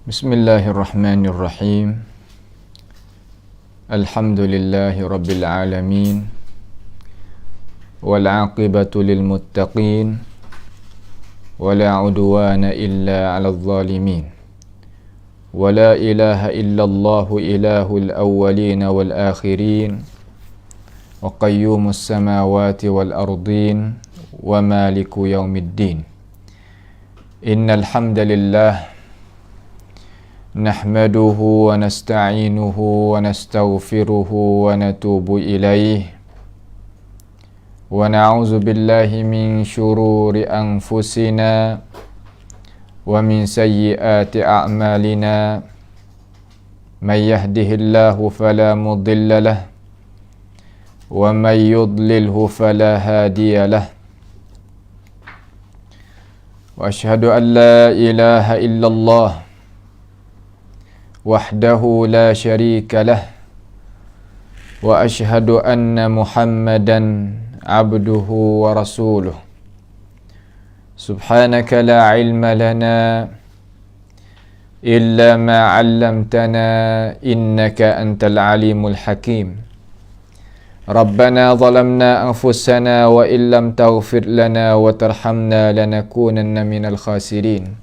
Bismillahirrahmanirrahim. Alhamdulillahi rabbil alamin. Wal aqibatu lil muttaqin. Wala udwana illa 'alal zalimin. Wala ilaha illallahu ilahul awwalin wal akhirin. Wa qayyumus samawati wal ardin. Wa maliku yaumiddin. Innal hamdalillah nahmaduhu wa nasta'inuhu wa nastaghfiruhu wa natubu ilaih wa na'udzu billahi min syururi anfusina wa min sayyiati a'malina may yahdihillahu fala mudilla lahu wa may yudlilhu fala hadiya lahu wa asyhadu an la ilaha illallah wahdahu la syarika lah wa asyhadu anna Muhammadan abduhu wa rasuluh. Subhanaka la ilma lana illa ma 'allamtana innaka antal alimul hakim. Rabbana zalamna anfusana wa illam taghfir lana wa tarhamna lanakunanna minal khasirin.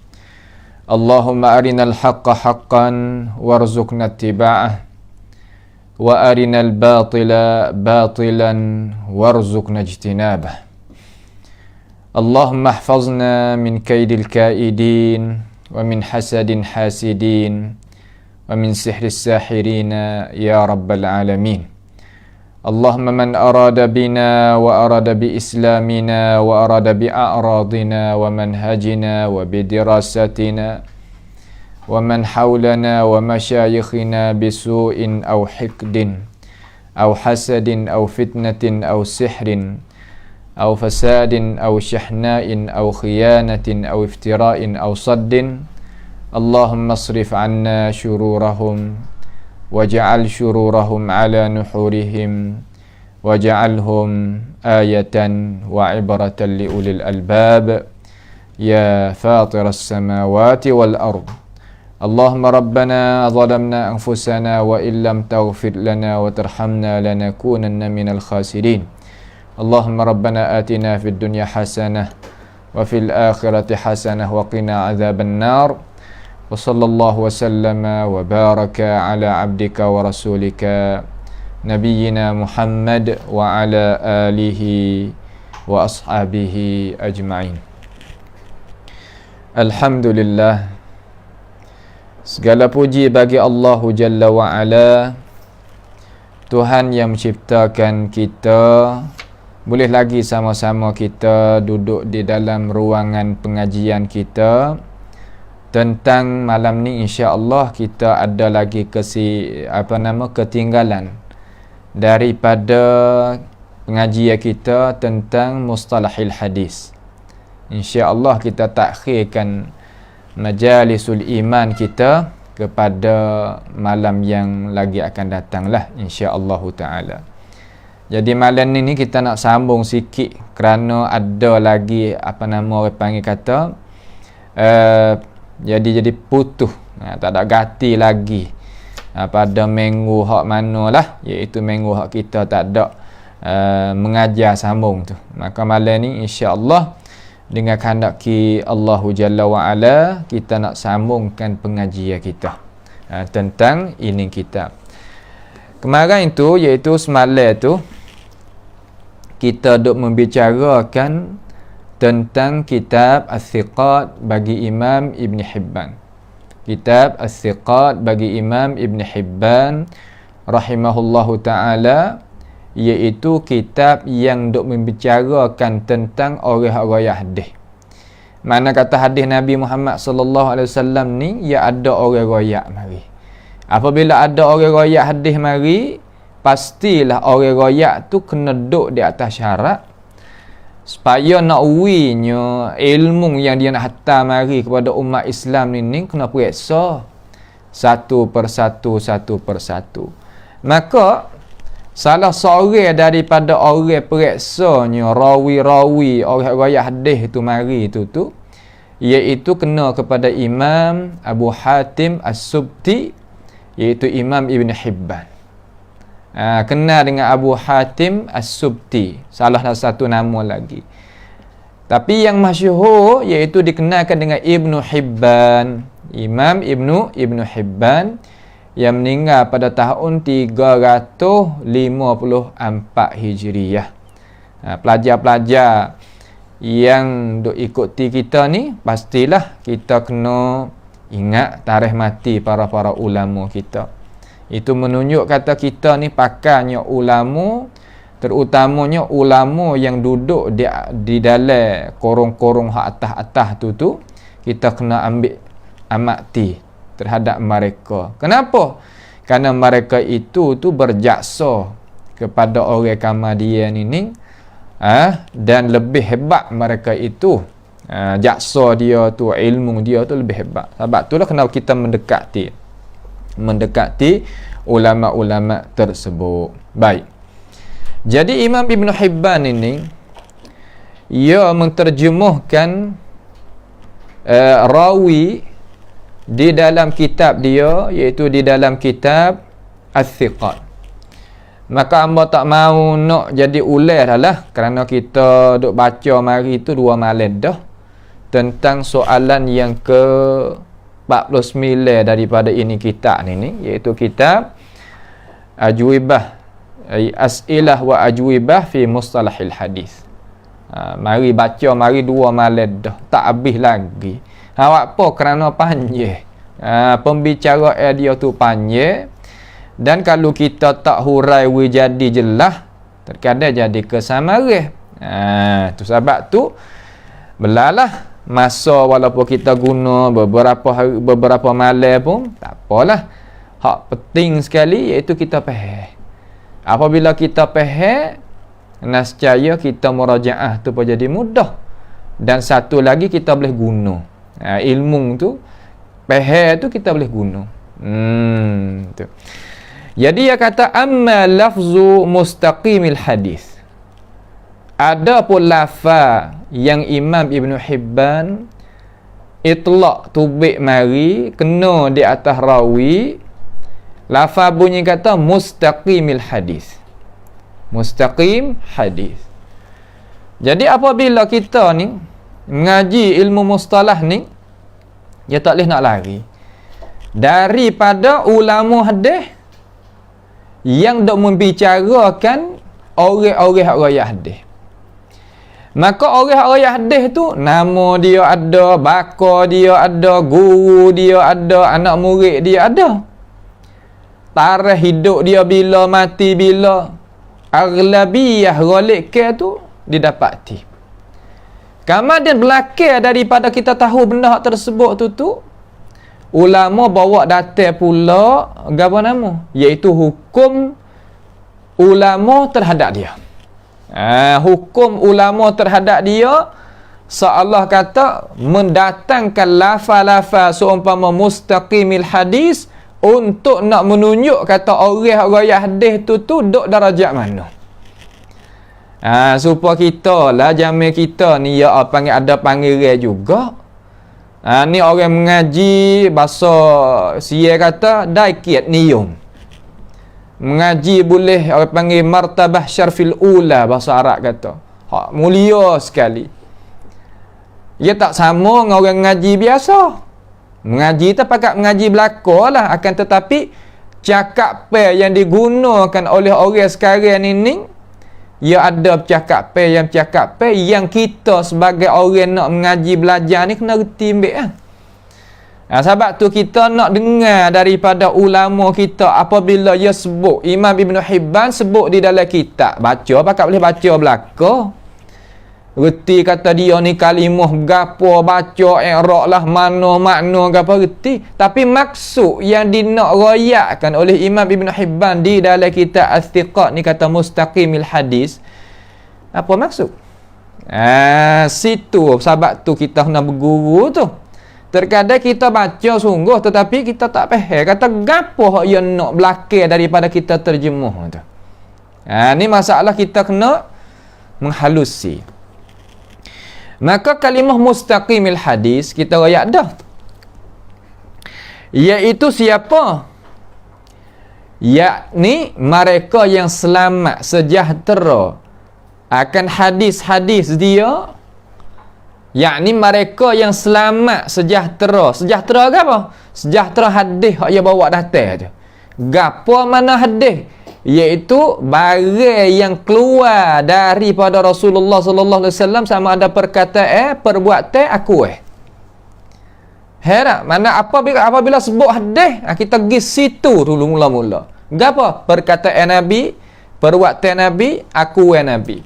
Allahumma arinal haqqa haqqan warzuqna ittiba'ah wa arinal batila batilan warzuqna ijtinabah. Allahumma ihfazna min kaidil kaidin wa min hasadin hasidin wa min sihris sahirina ya rabbal alamin. Allahumma man arada bina wa arada bi islamina wa arada bi a'radina wa manhajina wa bi dirasatina wa man hawlana wa masyayikhina bisu'in aw hikdin aw hasadin aw fitnatin aw sihrin aw fasadin aw shahna'in aw khiyanatin aw iftira'in aw saddin. Allahumma asrif 'anna syururahum waj'al syururahum ala nuhurihim waj'alhum ayatan wa ibratan li ulil albab ya fatiras samawati wal ard. Allahumma rabbana zalamna anfusana wa illam taghfir lana wa tarhamna lanakunanna minal khasirin. Allahumma rabbana atina fid dunya hasanah wa fil akhirati hasanah wa qina adzaban nar. Wa sallallahu wa sallama wa baraka ala abdika wa rasulika nabiyyina Muhammad wa ala alihi wa ashabihi ajma'in. Alhamdulillah, segala puji bagi Allah Jalla wa Ala, Tuhan yang menciptakan kita. Boleh lagi sama-sama kita duduk di dalam ruangan pengajian kita. Tentang malam ni insya-Allah kita ada lagi ketinggalan daripada pengajian kita tentang mustalahil hadis. Insya-Allah kita takhirkan majalisul iman kita kepada malam yang lagi akan datanglah insya-Allah taala. Jadi malam ni kita nak sambung sikit kerana ada lagi orang panggil kata jadi putuh, tak ada gati lagi pada minggu hak manalah, iaitu minggu hak kita tak ada mengajar sambung tu. Maka malam ni insya-Allah dengan kehendak Allahu Jalla wa Ala kita nak sambungkan pengajian kita tentang ini kitab. Kemarin tu iaitu semalam tu kita duk membicarakan tentang kitab As-Siqat bagi Imam Ibn Hibban. Kitab As-Siqat bagi Imam Ibn Hibban rahimahullahu ta'ala, iaitu kitab yang duk membicarakan tentang orang-orang hadis. Mana kata hadis Nabi Muhammad sallallahu alaihi wasallam ni, ya ada orang royak mari. Apabila ada orang royak hadis mari, pastilah orang royak tu kena duduk di atas syarat supaya nak uwinya ilmu yang dia nak hantar mari kepada umat Islam ni kena periksa satu persatu. Maka salah seorang daripada orang periksanya rawi-rawi orang riwayat hadis tu mari tu iaitu kena kepada Imam Abu Hatim As-Subti, iaitu Imam Ibn Hibban. Kenal dengan Abu Hatim As-Subti, salah satu nama lagi. Tapi yang masyhur iaitu dikenalkan dengan Ibn Hibban, Imam Ibn Hibban, yang meninggal pada tahun 354 Hijriyah. Pelajar-pelajar yang duk ikuti kita ni, pastilah kita kena ingat tarikh mati para ulama kita. Itu menunjuk kata kita ni pakarnya ulama, terutamanya ulama yang duduk di dalam korong-korong hak atas-atas tu kita kena ambil amati terhadap mereka. Kenapa? Kerana mereka itu berjaksa kepada orang Kamadian ini, dan lebih hebat mereka itu. Jaksa dia tu, ilmu dia tu lebih hebat. Sebab itulah kenapa kita mendekati ulama-ulama tersebut. Baik. Jadi Imam Ibn Hibban ini, ia menterjemahkan rawi di dalam kitab dia, iaitu di dalam kitab Al-Thiqat. Maka hamba tak mau nak jadi ulas dah lah, kerana kita duk baca mari tu 2 malam dah tentang soalan yang ke 49 daripada ini kitab ni, iaitu kitab Ajwibah, As'ilah wa Ajwibah fi Mustalahil Hadis. Mari baca mari 2 malam dah, tak habis lagi. Awak apa? Kerana panjang. Pembicaraan dia tu panjang. Dan kalau kita tak hurai jadi jelas, terkadang jadi kesamaran. Tu sebab tu belalah masa, walaupun kita guna beberapa malam pun tak apalah. Hak penting sekali iaitu kita faham. Apabila kita faham, nescaya kita murajaah tu pun jadi mudah. Dan satu lagi kita boleh guna. Ilmu tu, faham tu kita boleh guna. Tu. Jadi dia kata amma lafzu mustaqimil hadis. Ada pun lafaz yang Imam Ibn Hibban itlaq tubik mari kena di atas rawi. Lafaz bunyi kata mustaqimil hadis. Mustaqim hadis. Jadi apabila kita ni mengaji ilmu mustalah ni, dia tak boleh nak lari daripada ulama hadis yang dok membicarakan orang-orang hak raya hadis. Maka orang hak raya hadis tu nama dia ada, bakar dia ada, guru dia ada, anak murid dia ada. Tarikh hidup dia bila, mati bila, aghlabiyah ghalib ke tu didapati. Kemudian belakang daripada kita tahu benda tersebut tu ulama bawa datang pula apa nama, iaitu hukum ulama terhadap dia. Hukum ulama terhadap dia, seolah kata mendatangkan lafaz-lafaz seumpama mustaqimil hadis untuk nak menunjuk kata orang raya hadis tu duk darajat mana. Supaya kita lah jamin kita ni ya panggil ada panggilan juga. Ni orang mengaji bahasa sia kata daikit niyum. Mengaji boleh orang panggil martabah syarfil ula, bahasa Arab kata. Hak mulia sekali. Ia tak sama dengan orang mengaji biasa. Mengaji tu pakat mengaji belaka lah, akan tetapi cakapan yang digunakan oleh orang sekarang ini, ia ada cakapan yang kita sebagai orang nak mengaji belajar ni kena reti ambil lah. Sebab tu kita nak dengar daripada ulama kita apabila ia sebut, Imam Ibn Hibban sebut di dalam kitab, baca pakat boleh baca belaka. Reti kata dia ni kalimah gapo, baca i'rab lah mana makna gapo reti, tapi maksud yang dinak royakkan oleh Imam Ibn Hibban di dalam kitab Al-Thiqat ni kata mustaqimil hadis, apa maksud? Situ sebab tu kita kena berguru tu. Terkadang kita baca sungguh tetapi kita tak faham kata gapo hak yang nak belakang daripada kita terjemah tu. Ni masalah kita kena menghalusi. Maka kalimah mustaqimil hadis kita royak dah. Iaitu siapa? Yakni mereka yang selamat sejahtera akan hadis-hadis dia. Yakni mereka yang selamat sejahtera. Sejahtera ke apa? Sejahtera hadis hak dia bawa datang tu. Gapo mana hadis? Iaitu barang yang keluar daripada Rasulullah sallallahu alaihi wasallam, sama ada perkataan, perbuatan, aku Herak, mana apabila sebut hadis, kita pergi situ dulu mula-mula. Gapo? Perkataan Nabi, perbuatan Nabi, aku Nabi.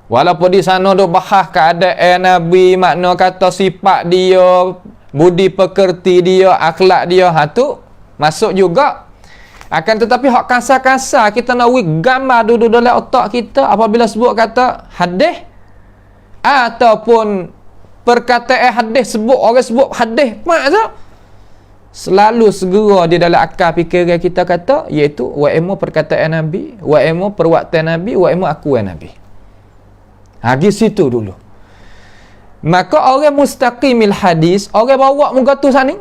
Walaupun di sana duk bahas keadaan Nabi, makna kata sifat dia, budi pekerti dia, akhlak dia, tu masuk juga. Akan tetapi hak kasar-kasar kita nak gambar duduk dalam otak kita apabila sebut kata hadis ataupun perkataan hadis, orang sebut hadis, maksud selalu segera di dalam akal fikiran kita kata, iaitu wa'ilmu perkataan Nabi, wa'ilmu perbuatan Nabi, wa'ilmu akuan Nabi. Di situ dulu. Maka orang mustaqimil hadis, orang bawa muka tu sana.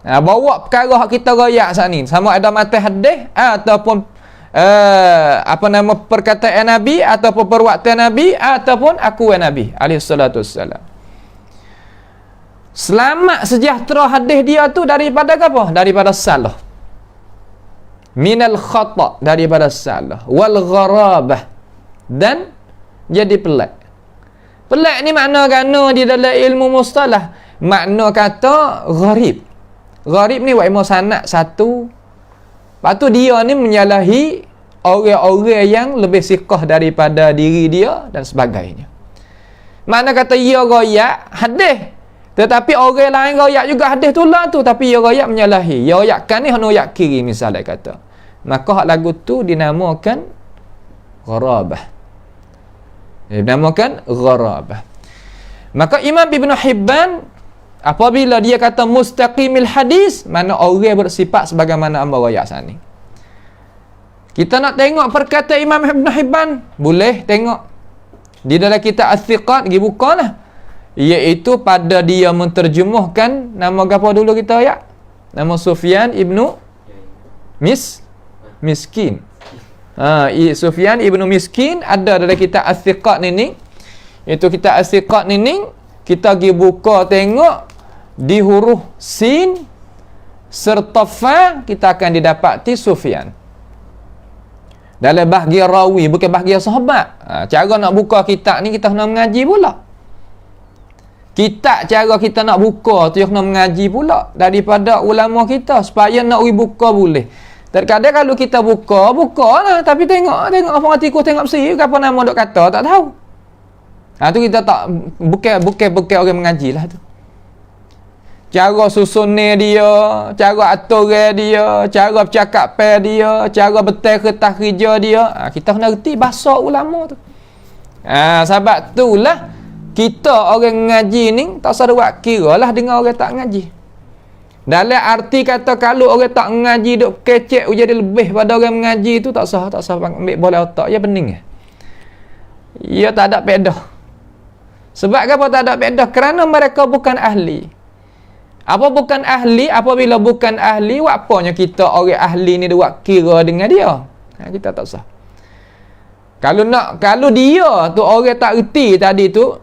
Bawa perkara hak kita royak sana, sama ada mata hadis ataupun perkataan Nabi ataupun perbuatan Nabi ataupun akuan Nabi alaihi salatu wassalam. Selamat sejahtera hadis dia tu daripada apa? Daripada salah. Minal khata', daripada salah. Wal gharabah, dan jadi pelik. Pelik ni makna gana di dalam ilmu mustalah. Makna kata gharib. Gharib ni ilmu sanad satu. Lepas tu dia ni menyalahi orang-orang yang lebih siqah daripada diri dia dan sebagainya. Makna kata ia royak hadis, tetapi orang lain royak juga hadis tu lah tu, tapi ia royak menyalahi. Ia royakkan ni hanya royak kiri misalnya kata. Maka hak lagu tu dinamakan gharabah. Dinamakan gharabah. Maka Imam Ibn Hibban apabila dia kata mustaqimil hadis, mana orang bersifat sebagaimana amba royak sani. Kita nak tengok perkataan Imam Ibn Hibban, boleh tengok di dalam kitab As-Siqat, pergi bukalah. Iaitu pada dia menterjemahkan nama apa dulu kita royak? Nama Sufyan ibnu Miskin. Sufyan ibnu Miskin ada dalam kitab As-Siqat ni. Itu kitab As-Siqat ni kita pergi buka tengok di huruf sin serta fa, kita akan didapati Sufyan dalam bahagian rawi, bukan bahagian sahabat. Cara nak buka kitab ni kita kena mengaji pula. Kitab cara kita nak buka tu kena mengaji pula daripada ulama kita supaya nak buka boleh. Terkadang kalau kita buka lah, tapi tengok apa artikel, tengok bersih apa nama dok kata tak tahu. Tu kita tak bukan orang mengaji lah tu. Cara susunnya dia, cara aturan dia, cara bercakap dia, cara betul kertas kerja dia, kita kena reti bahasa ulama tu. Sebab itulah kita orang mengaji ni tak usah buat kira lah dengan orang tak mengaji. Dalam arti kata kalau orang tak mengaji duk kecek jadi lebih pada orang mengaji tu, tak usah ambil bola otak, ya pening. Ya tak ada pedah. Sebab apa tak ada pedah? Kerana mereka bukan ahli. Apa bukan ahli? Apabila bukan ahli, apanya kita orang ahli ni buat kira dengan dia? Kita tak usah. Kalau dia tu orang tak reti tadi tu,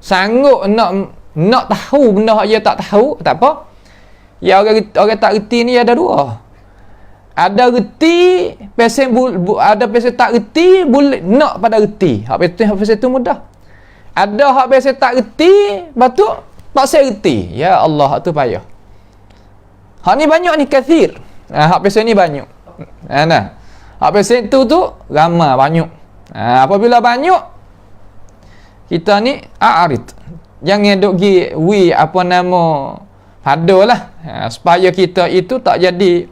sanggup nak tahu benda yang dia tak tahu, tak apa. Ya orang tak reti ni ada dua. Ada reti, ada pesen tak reti, boleh nak pada reti. Hak pesen tu mudah. Ada hak biasa tak reti, betul tak saya reti. Ya Allah, tu payah. Hak ni banyak ni kathir. Hak biasa ni banyak. Hak biasa tu ramai banyak. Apabila banyak, kita ni a'arid. Jangan duk gi apa nama hadolah. Supaya kita itu tak jadi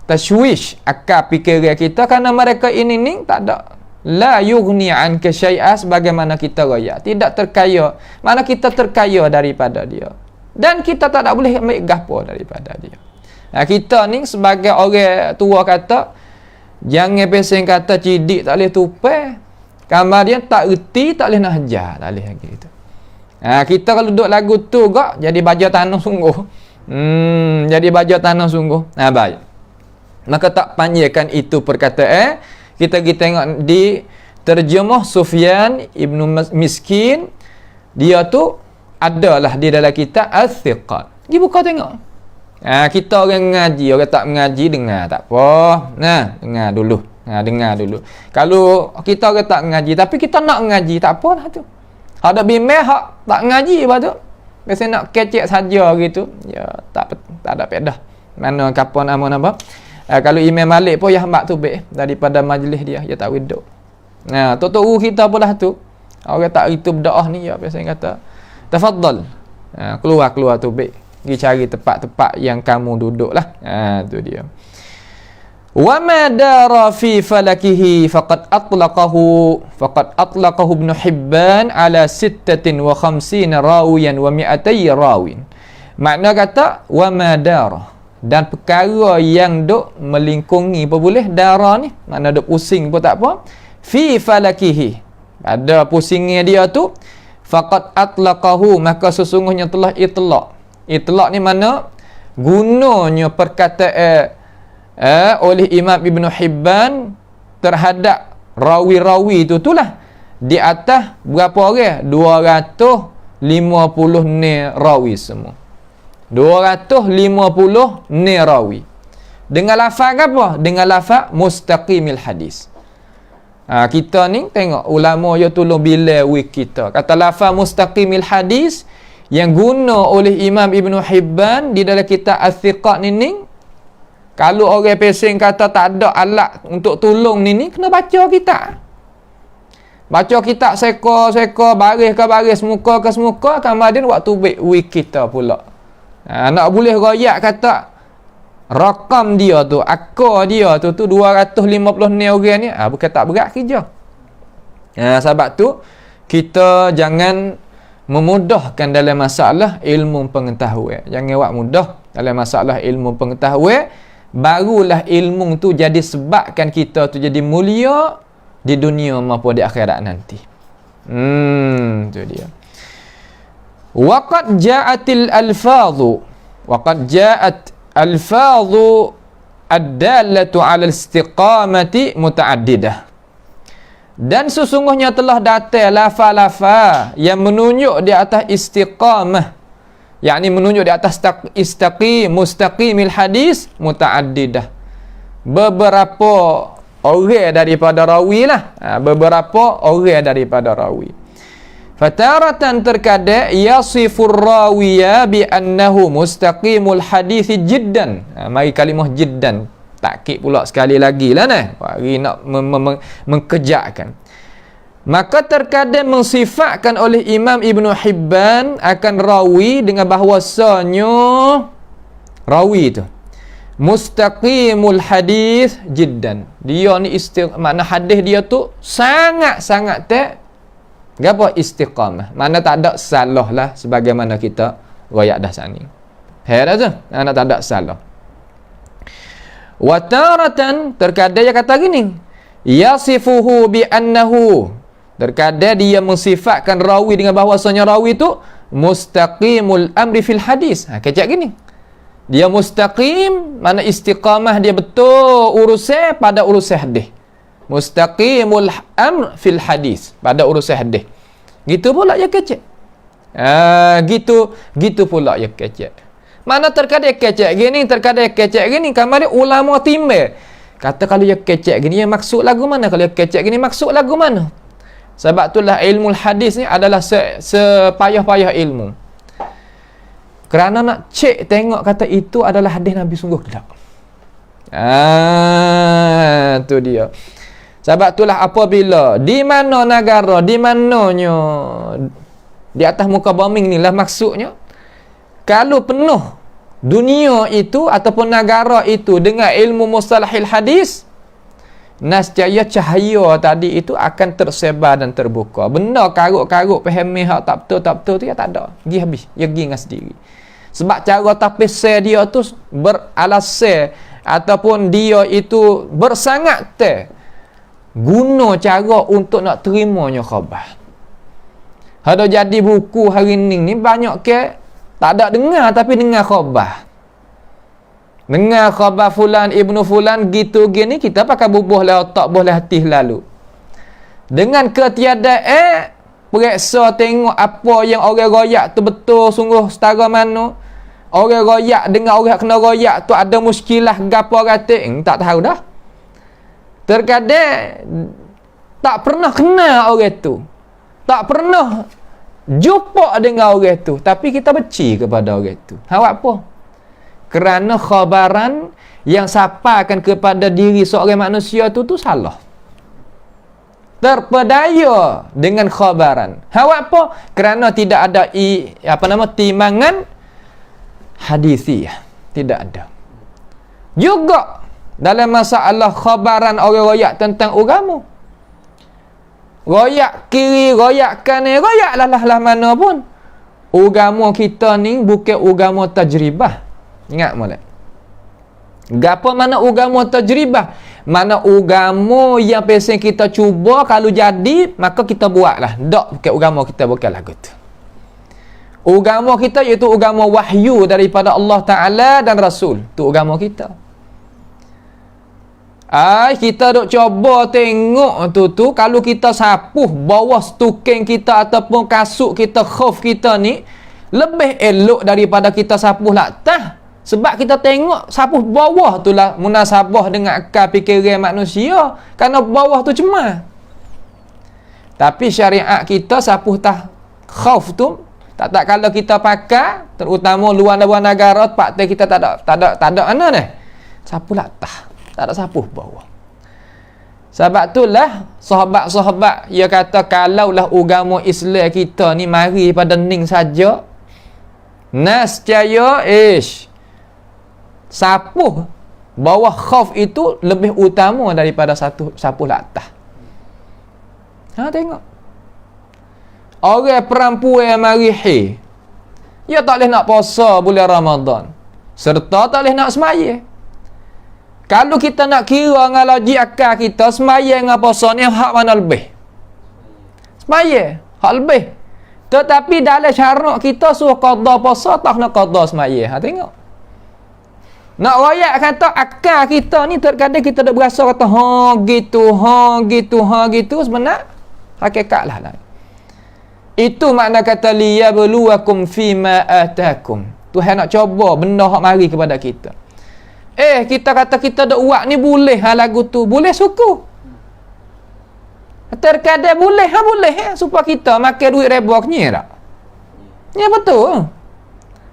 tashwish akal fikiran kita, kerana mereka ini ni tak ada la yughni anka syai'a, sebagaimana kita royak, tidak terkaya, mana kita terkaya daripada dia, dan kita tak boleh ambil gapo daripada dia. Kita ni sebagai orang tua kata, jangan peseng kata cidik tak boleh tupai, gambar dia tak reti tak boleh nak hajar, tak boleh gitu. Kita kalau duduk lagu tu gak jadi baja tanah sungguh. Jadi baja tanah sungguh. Baik. Maka tak panjangkan itu perkataan. Kita tengok di terjemah Sufyan Ibnu Miskin. Dia tu adalah di dalam kitab Al-Thiqat. Dia buka tengok. Kita orang ngaji, orang tak mengaji dengar tak apa. Dengar dulu. Dengar dulu. Kalau kita orang tak mengaji tapi kita nak mengaji tak apa lah tu. Ada bimbang hak tak mengaji apa tu. Biasa nak kecek saja gitu. Ya tak ada pedah. Mana kapan nama kalau Imam Malik pun ya hambak tu baik daripada majlis dia tak widuk. Tok kita pula tu. Orang tak itu berdoa ni ya biasa kata tafaddal. Keluar tu baik. Pergi cari tempat-tempat yang kamu duduk lah. Tu dia. Wa ma dara fi falakihi faqad atlaqahu Ibn Hibban ala 56 rawiyan wa 200 rawin. Makna kata wa ma dara, dan perkara yang duk melingkungi apa boleh dara ni, makna duk pusing pun tak apa. Fi falakihi, ada pusingnya dia tu, faqad atlaqahu, maka sesungguhnya telah itlaq. Itlaq ni mana gunanya perkataan oleh Imam Ibn Hibban terhadap rawi-rawi itu itulah di atas berapa orang? 250 ni rawi semua. 250 ni rawi. Dengan lafaz apa? Dengan lafaz mustaqimil hadis. Kita ni tengok ulama dia tolong bila wik kita. Kata lafaz mustaqimil hadis yang guna oleh Imam Ibn Hibban di dalam kitab Al-Thiqat ni, kalau orang pesing kata tak ada alat untuk tolong ni kena baca kitab. Baca kitab seka baris ke baris, muka ke muka, kemudian waktu wik kita pula. Nak boleh royak kata rakam dia tu, akar dia tu 250 ni orang ni, bukan tak berat kerja. Sebab tu kita jangan memudahkan dalam masalah ilmu pengetahuan. Jangan buat mudah dalam masalah ilmu pengetahuan. Barulah ilmu tu jadi sebabkan kita tu jadi mulia di dunia maupun di akhirat nanti. Tu dia. Waqad ja'atil alfadhu, waqad ja'at alfadhu ad-dallatu 'ala istiqamati muta'addidah. Dan sesungguhnya telah datang lafaz-lafaz yang menunjuk di atas istiqamah, yakni menunjuk di atas mustaqimil hadis muta'addidah. Beberapa orang daripada rawi lah. Beberapa orang daripada rawi. Fataratan terkadang yasifur rawiya bi annahu mustaqimul hadis jiddan. Mari kalimah jiddan. Takkid pula sekali lagi lah bagi nak mengkejakkan. Maka terkadang mensifatkan oleh Imam Ibn Hibban akan rawi dengan bahawasanya rawi itu mustaqimul hadis jiddan. Dia ni makna hadis dia tu sangat-sangat apa istiqamah. Mana tak ada salah lah sebagaimana kita royak dah sani. Heran tu, mana tak ada salah. Wataratan terkadang dia kata gini, yasifuhu bi annahu, terkadang dia mensifatkan rawi dengan bahawasanya rawi itu mustaqimul amri fil hadis. Kecak gini, dia mustaqim, mana istiqamah dia betul urusan pada urusan hadis. Mustaqimul amr fil hadis, pada urusan hadis. Gitu pula ya kecak. Gitu pula ya kecak. Mana terkadang kecek gini, terkadang kecek gini. Kamari ulama timbang kata kalau dia kecek gini, yang maksud lagu mana? Kalau dia kecek gini, maksud lagu mana? Sebab itulah ilmu hadis ni adalah sepayah-payah ilmu. Kerana nak cek tengok kata itu adalah hadis Nabi sungguh ke tak. Tu dia. Sebab itulah apabila di mana negara, di mananya di atas muka bumi ni lah maksudnya, kalau penuh dunia itu ataupun negara itu dengan ilmu mustalahil hadis, nescaya cahaya tadi itu akan tersebar dan terbuka. Benda karut-karut fahami hak tak betul tu ya tak ada. Pergi habis, dia pergi dengan sendiri. Sebab cara tapisir dia tu beralasai ataupun dia itu bersangat guna cara untuk nak terimanya khabar. Ada jadi buku hari ni banyak ke tak ada dengar, tapi dengar khabar. Dengar khabar fulan ibnu fulan gitu gini, kita pakai bubuh lah otak, boleh hati lalu. Dengan ketiadaan periksa tengok apa yang orang royak tu betul sungguh setara mana. Orang royak dengan orang kena royak tu ada muskilah gapo kata, tak tahu dah. Terkadang tak pernah kenal orang tu, tak pernah jumpa dengan orang tu, tapi kita benci kepada orang tu. Awak apa? Kerana khabaran yang sampaikan kepada diri seorang manusia tu salah. Terpedaya dengan khabaran. Awak apa? Kerana tidak ada timbangan hadisiyah. Tidak ada. Juga dalam masalah khabaran orang royak tentang agama. Royak kiri, royak kanan, royak lah mana pun. Agama kita ni bukan agama tajribah. Ingat molek. Gapo mana agama tajribah? Mana agama yang pesen kita cuba, kalau jadi maka kita buatlah. Tak bukan agama kita, bukan lagu tu. Agama kita iaitu agama wahyu daripada Allah Ta'ala dan Rasul. Tu agama kita. Kita duk cuba tengok tu kalau kita sapuh bawah stuking kita ataupun kasut kita, khuf kita ni lebih elok daripada kita sapuh latah. Sebab kita tengok sapuh bawah tu lah munasabah dengan akal fikiran manusia, kerana bawah tu cemar. Tapi syariat kita sapuh khuf tu tak kalau kita pakai, terutama luar negara, pakte kita tak ada mana ni. Sapuh latah. Tak ada sapuh bawah. Sebab itulah sahabat-sahabat dia kata kalaulah agama Islam kita ni mari pada ning saja, nascaya sapuh bawah khauf itu lebih utama daripada sapuh latah. Tengok. Orang perempuan mari dia tak boleh nak puasa bulan Ramadan, serta tak boleh nak sembahyang. Kalau kita nak kira dengan logik akal kita, sembahyang dengan puasa ni hak mana lebih? Sembahyang, hak lebih. Tetapi dalam syarat kita suruh qada puasa, tak nak qada sembahyang. Tengok. Nak royak kata akal kita ni terkadang kita dah berasa kata gitu, sebenarnya hakikatlah. Itu makna kata liyabluwakum fima atakum. Tuhan nak cuba benda hak mari kepada kita. Kita kata kita dak buat ni boleh lagu tu, boleh suku. Terkadang boleh supaya kita makan duit reba kenyai tak? Ya betul.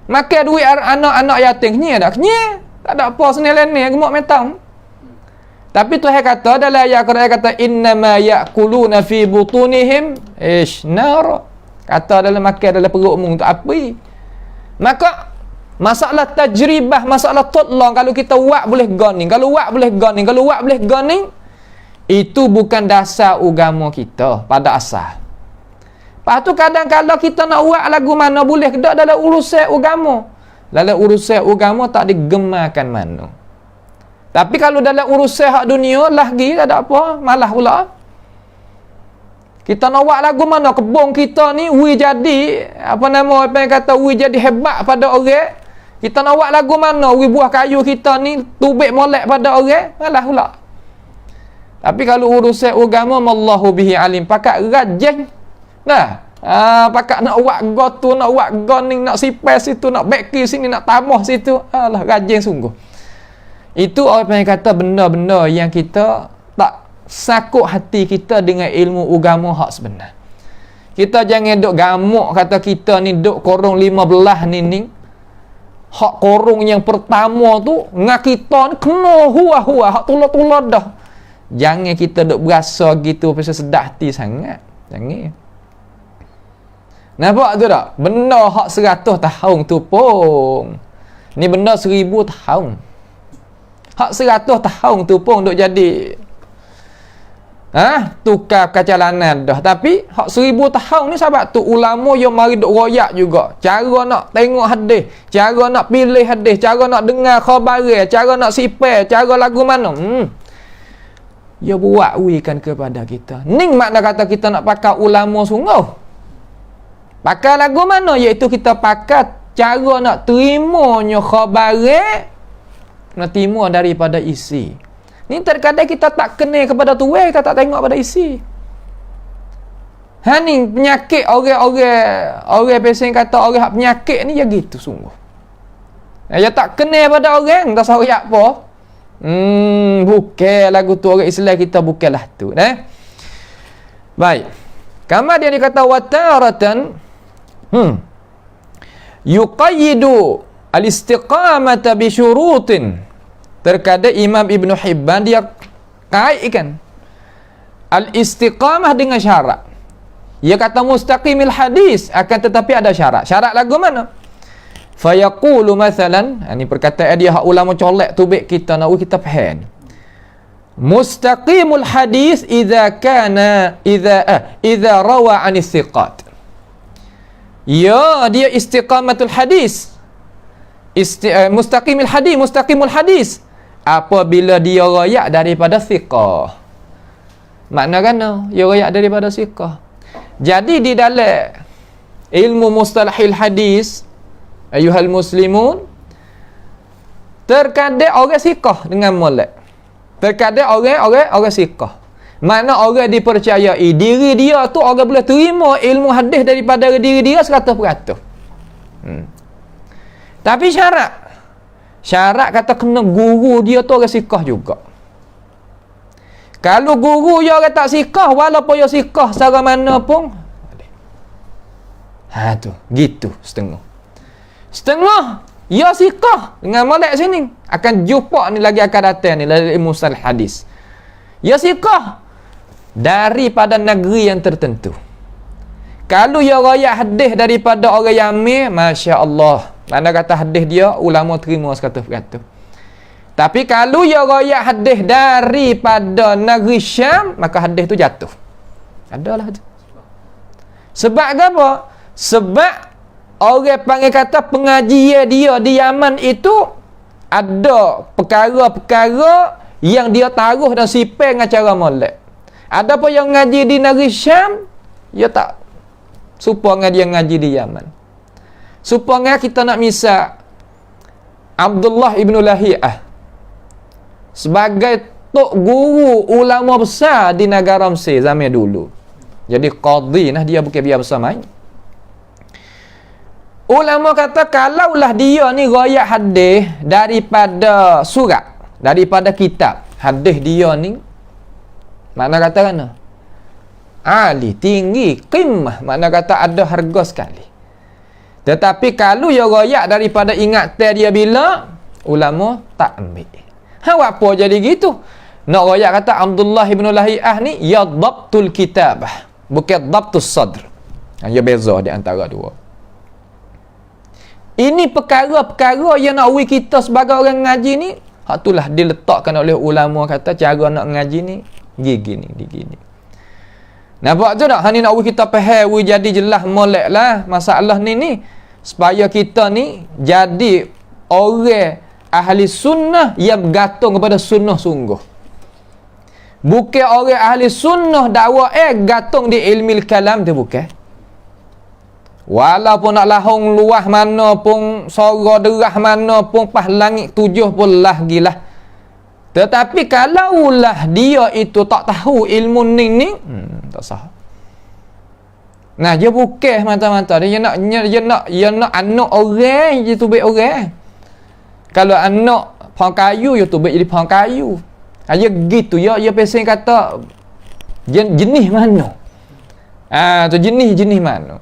Makan duit anak-anak yatim kenyai tak? Kenyai. Tak ada apa senilai ni gemuk metang. Tapi Tuhan kata dalam ayat Quran kata innama ya'kuluna fi butunihim nar. Kata dalam makan dalam perutmu untuk api. Maka masalah tajribah, masalah tolong, kalau kita buat boleh ganing, kalau buat boleh ganing, itu bukan dasar agama kita pada asal. Lepas tu kadang-kadang kita nak buat lagu mana boleh ke tak dalam urusan agama. Dalam urusan agama tak digemakan mana. Tapi kalau dalam urusan hak dunia lagi tak ada apa, malah pula. Kita nak buat lagu mana kebun kita ni jadi apa yang kata jadi hebat pada orang. Kita nak buat lagu mana buah kayu kita ni tubik molek pada orang, malah pula. Tapi kalau urusan agama mallahu bihi alim, pakat rajin. Pakat nak buat gotu, nak buat goning, nak sipai situ, nak beki sini, nak tambah situ. Alah rajin sungguh. Itu orang yang kata benda-benda yang kita tak sakut hati kita dengan ilmu agama hak sebenar. Kita jangan duk gamuk kata kita ni duk korong 15 ni. Hak korong yang pertama tu dengan kita ni kena hua-hua, hak tulah-tulah dah. Jangan kita duk berasa gitu pasal sedap hati sangat. Jangan. Nampak tu tak? Benda hak 100 tahun tu pun. Ni benda 1000 tahun. Hak 100 tahun tu pun duk jadi tukar kecalanan dah. Tapi hak 1000 tahun ni sebab tu ulama yang mari duk royak juga. Cara nak tengok hadis, cara nak pilih hadis, cara nak dengar khabar, cara nak sipai, cara lagu mana. Ya buat wikan kepada kita. Ning makna kata kita nak pakai ulama sungguh. Pakai lagu mana? Iaitu kita pakai cara nak terimanya khabar, nak terima daripada isi. Ni terkadang kita tak kena kepada tuai, kita tak tengok pada isi. Ni penyakit orang pesen kata orang hak penyakit ni ya gitu sungguh. Ya tak kena pada orang, tak sahu ya apa. Bukan lagu tu orang Islam kita bukanlah tu, Baik. Kemudian dia kata wataratan yuqayyidu al-istiqamata bi syurutin. Terkadang Imam Ibn Hibban dia kaitkan al-istiqamah dengan syarat. Dia kata mustaqimil hadis, akan tetapi ada syarat. Syarat lagu mana? Fayaqulu mathalan, ini perkataan dia hak ulama colek tubik kita nak kita faham. Mustaqimul hadis idza rawa 'an thiqat. Ya, dia istiqamatul hadis. Mustaqimul hadis apabila dia royak daripada thiqah. Makna kan dia royak daripada thiqah. Jadi di dalam ilmu mustalahil hadis, ayuhal muslimun, terkadang orang thiqah dengan molek. Terkadang orang thiqah. Makna orang dipercayai diri dia tu orang boleh terima ilmu hadis daripada diri dia 100%. Tapi syarat kata kena guru dia tu orang thiqah juga. Kalau guru dia orang tak thiqah, walaupun dia thiqah secara mana pun, tu gitu setengah ya thiqah dengan molek sini akan jumpa ni lagi akan datang ni dalam ilmu mustalah hadis. Ya thiqah daripada negeri yang tertentu. Kalau dia royak hadis daripada orang Yaman, masya-Allah, mana kata hadis dia ulama terima 100%. Tapi kalau dia royak hadis daripada negeri Syam, maka hadis tu jatuh. Adalah tu. Sebab apa? Sebab orang panggil kata pengajian dia di Yaman itu ada perkara-perkara yang dia taruh dan sipeng dengan cara molek. Ada apa yang ngaji di negeri Syam, dia tak supaya dia ngaji di Yaman. Supaya kita nak misal Abdullah ibn Lahiyah sebagai tok guru ulama besar di negara Mesir zaman dulu. Jadi qadhi dia bukan biasa main. Ulama kata kalaulah dia ni royak hadis daripada surat, daripada kitab, hadis dia ni makna kata kan ali, tinggi, qimah, makna kata ada harga sekali. Tetapi kalau dia royak daripada ingatan dia bila, ulama tak ambil. Apa jadi gitu? Nak royak kata Abdullah ibn Lahiyah ni ya dhabtul kitabah, bukan dhabtus sadr. Dia beza di antara dua. Ini perkara-perkara yang nak uji kita sebagai orang ngaji ni, hak itulah diletakkan oleh ulama kata cara nak ngaji ni gini. Nampak tu tak? Hani nak uji kita faham, jadi jelas molek lah masalah ni supaya kita ni jadi orang ahli sunnah yang bergantung kepada sunnah sungguh. Bukan orang ahli sunnah dakwa gantung di ilmu kalam tu, bukan. Walaupun nak lahong luah mana pun, sora derah mana pun, pas langit 7 pun lah gilah. Tetapi kalaulah dia itu tak tahu ilmu ni tak sah. Nah, dia bukan mata-mata dia nak anak orang je tu baik orang. Kalau anak pohon kayu, ya tu baik jadi pohon kayu. Dia gitu, ya pesen kata jenis mana. Tu jenis mana.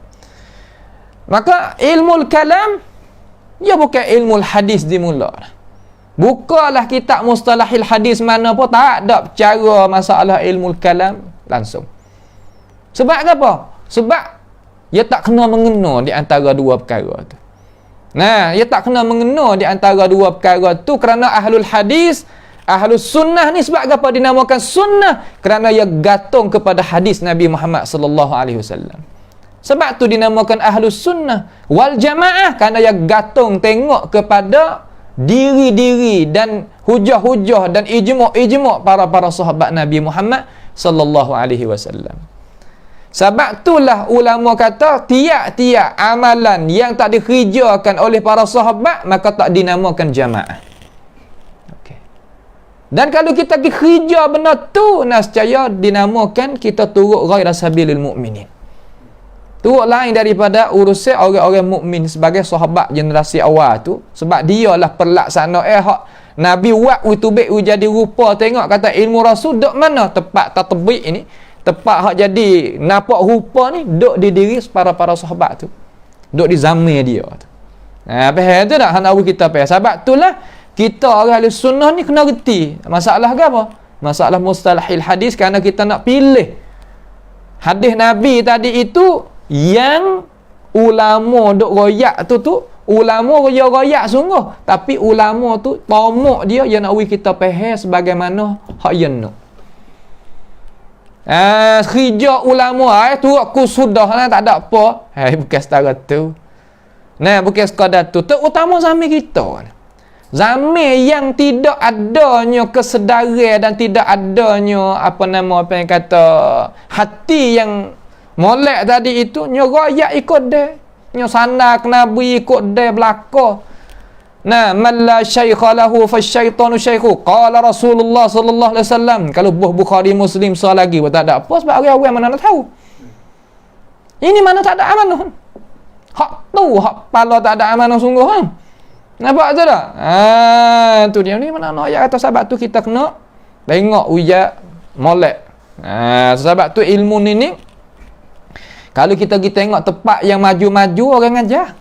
Maka ilmu kalam dia bukan ilmu hadis dimula. Bukalah kitab mustalahil hadis mana pun tak ada cara masalah ilmu kalam langsung. Sebab apa? Sebab dia tak kena mengena di antara dua perkara tu. Nah, dia tak kena mengena di antara dua perkara tu kerana ahlul hadis, ahlus sunnah ni sebab apa dinamakan sunnah? Kerana ia gantung kepada hadis Nabi Muhammad sallallahu alaihi wasallam. Sebab tu dinamakan ahlus sunnah wal jamaah kerana ia gantung tengok kepada diri-diri dan hujah-hujah dan ijma' para sahabat Nabi Muhammad sallallahu alaihi wasallam. Sebab itulah ulama kata tiap-tiap amalan yang tak dikerjakan oleh para sahabat maka tak dinamakan jamaah. Okey. Dan kalau kita pergi kerja benda tu, nescaya dinamakan kita turut ghaira sabilil mukminin. Turut lain daripada urusan orang-orang mukmin sebagai sahabat generasi awal tu, sebab dialah pelaksana hak Nabi buat utubik jadi rupa, tengok kata ilmu rasul dok mana tepat tatbik ni. Tepat hak jadi nampak rupa ni duk di diri para sahabat tu. Duk di zaman dia tu. Faham tu tak hanawi kita faham. Sebab itulah kita orang ahli sunnah ni kena reti. Masalah ke apa? Masalah mustalahil hadis, kerana kita nak pilih hadis Nabi tadi itu yang ulama duk royak tu ulama royak sungguh, tapi ulama tu tamak dia yang nak kita faham sebagaimana hak yang nak. Khijak ulama tu aku sudah lah, tak ada apa. Bukan setara tu. Bukan sekadar tu. Terutama zaman kita. Zaman yang tidak adanya kesedaran dan tidak adanya apa yang kata hati yang molek tadi itu, nyorayak ikut dia. Nyo sandak Nabi ikut dia belaka. Man la syaikha lahu fasyaitanu syaikhu. Qala Rasulullah sallallahu alaihi wasallam. Kalau Bukhari Muslim soal lagi tak ada apa, sebab orang-orang mana nak tahu. Ini mana tak ada amanah. Hak tu hak pala tak ada amanah sungguh kan. Nampak tu tak? Tu dia ni mana nak ayat kata sebab tu kita kena tengok uja molek. Sebab tu ilmu ni kalau kita pergi tengok tempat yang maju-maju orang ajar.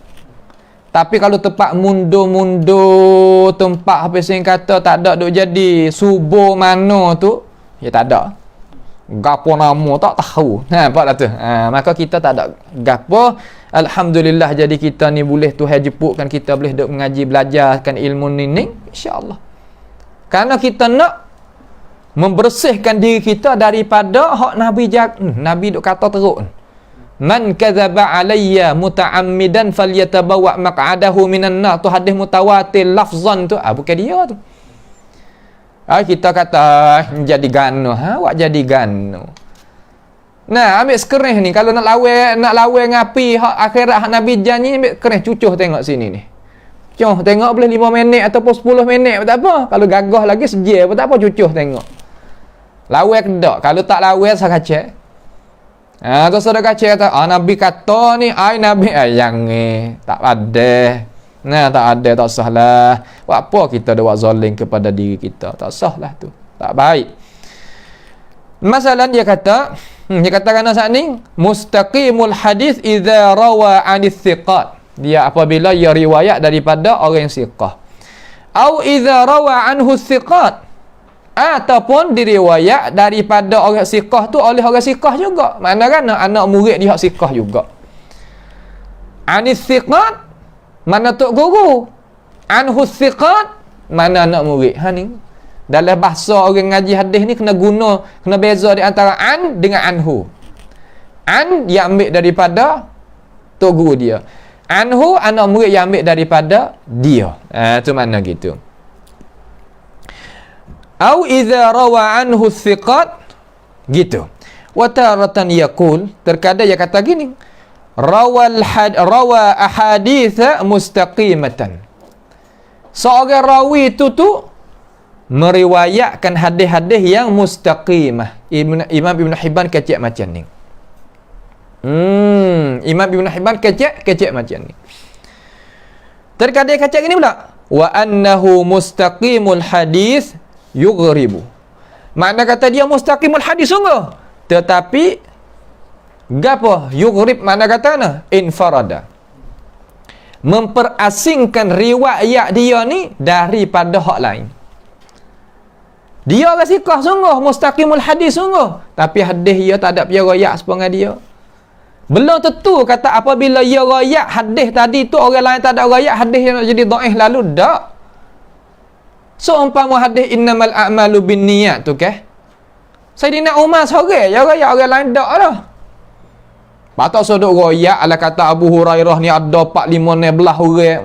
Tapi kalau tempat mundur-mundur, tempat apa yang kata tak ada duk jadi subur mana tu, ya tak ada. Gapo nama tak tahu. Nampaklah tu. Maka kita tak ada gapo. Alhamdulillah jadi kita ni boleh Tuhan jemputkan kita boleh duk mengaji belajarkan ilmu ni insya-Allah. Karena kita nak membersihkan diri kita daripada hak Nabi duk kata teruk. Man kadzaba alayya muta'ammidan falyatabawa maq'adahu minan nar. Tu hadis mutawatir lafzan tu. Bukan dia tu. Kita kata jadi gano. Awak jadi gano. Ambil skereh ni. Kalau nak lawan ngapi hak akhirat hak Nabi janji, ambil kereh cucuh tengok sini ni. Cucuh tengok boleh 5 minit ataupun 10 minit tak apa. Kalau gagah lagi sejam tak apa, cucuh tengok. Lawan ke tak? Kalau tak lawan saya kacau. Terus ada kacau kata, Nabi kata ni, Nabi yang ni tak ada. Tak ada, tak sah lah. Buat apa kita ada buat zalim kepada diri kita? Tak sah lah tu. Tak baik. Masalah dia kata kerana saat ni mustaqimul hadis idza rawa 'anil thiqat. Dia apabila ia riwayat daripada orang yang thiqah. Au idza rawa 'anhu thiqat, ataupun diriwayat daripada orang thiqah tu oleh orang thiqah juga. Mana kan anak murid dia thiqah juga. 'Anil thiqat mana tok guru, 'anhu thiqat mana anak murid. Ni dalam bahasa orang ngaji hadis ni kena beza di antara an dengan anhu. An dia ambil daripada tok guru dia. Anhu anak murid yang ambil daripada dia. Tu makna gitu. Au idza rawa anhu thiqat gitu. Wa taratan yaqul, terkadang dia kata gini, rawa ahaditha mustaqimatan. Seorang rawi itu meriwayatkan hadis-hadis yang mustaqimah. Imam Ibn Hibban kecek macam ni. Imam Ibn Hibban kecek macam ni. Terkadang kecek gini pula, wa annahu mustaqimul hadis yughribu. Makna kata dia mustaqimul hadis sungguh, tetapi gapo yughrib makna katana infarada, memperasingkan riwayat dia ni daripada hak lain. Dia orang sikah sungguh, mustaqimul hadis sungguh, tapi hadis dia tak ada pia royak sepengat dia. Belum tentu kata apabila dia royak hadis tadi tu orang lain tak ada royak, hadis yang nak jadi dhaif lalu dak. So umpama hadis innamal a'malu binniyat tu Sayyidina Umar seorang ya royak, orang lain dak lah. Patut sodok royak ala kata Abu Hurairah ni ada 4-5 belah orang.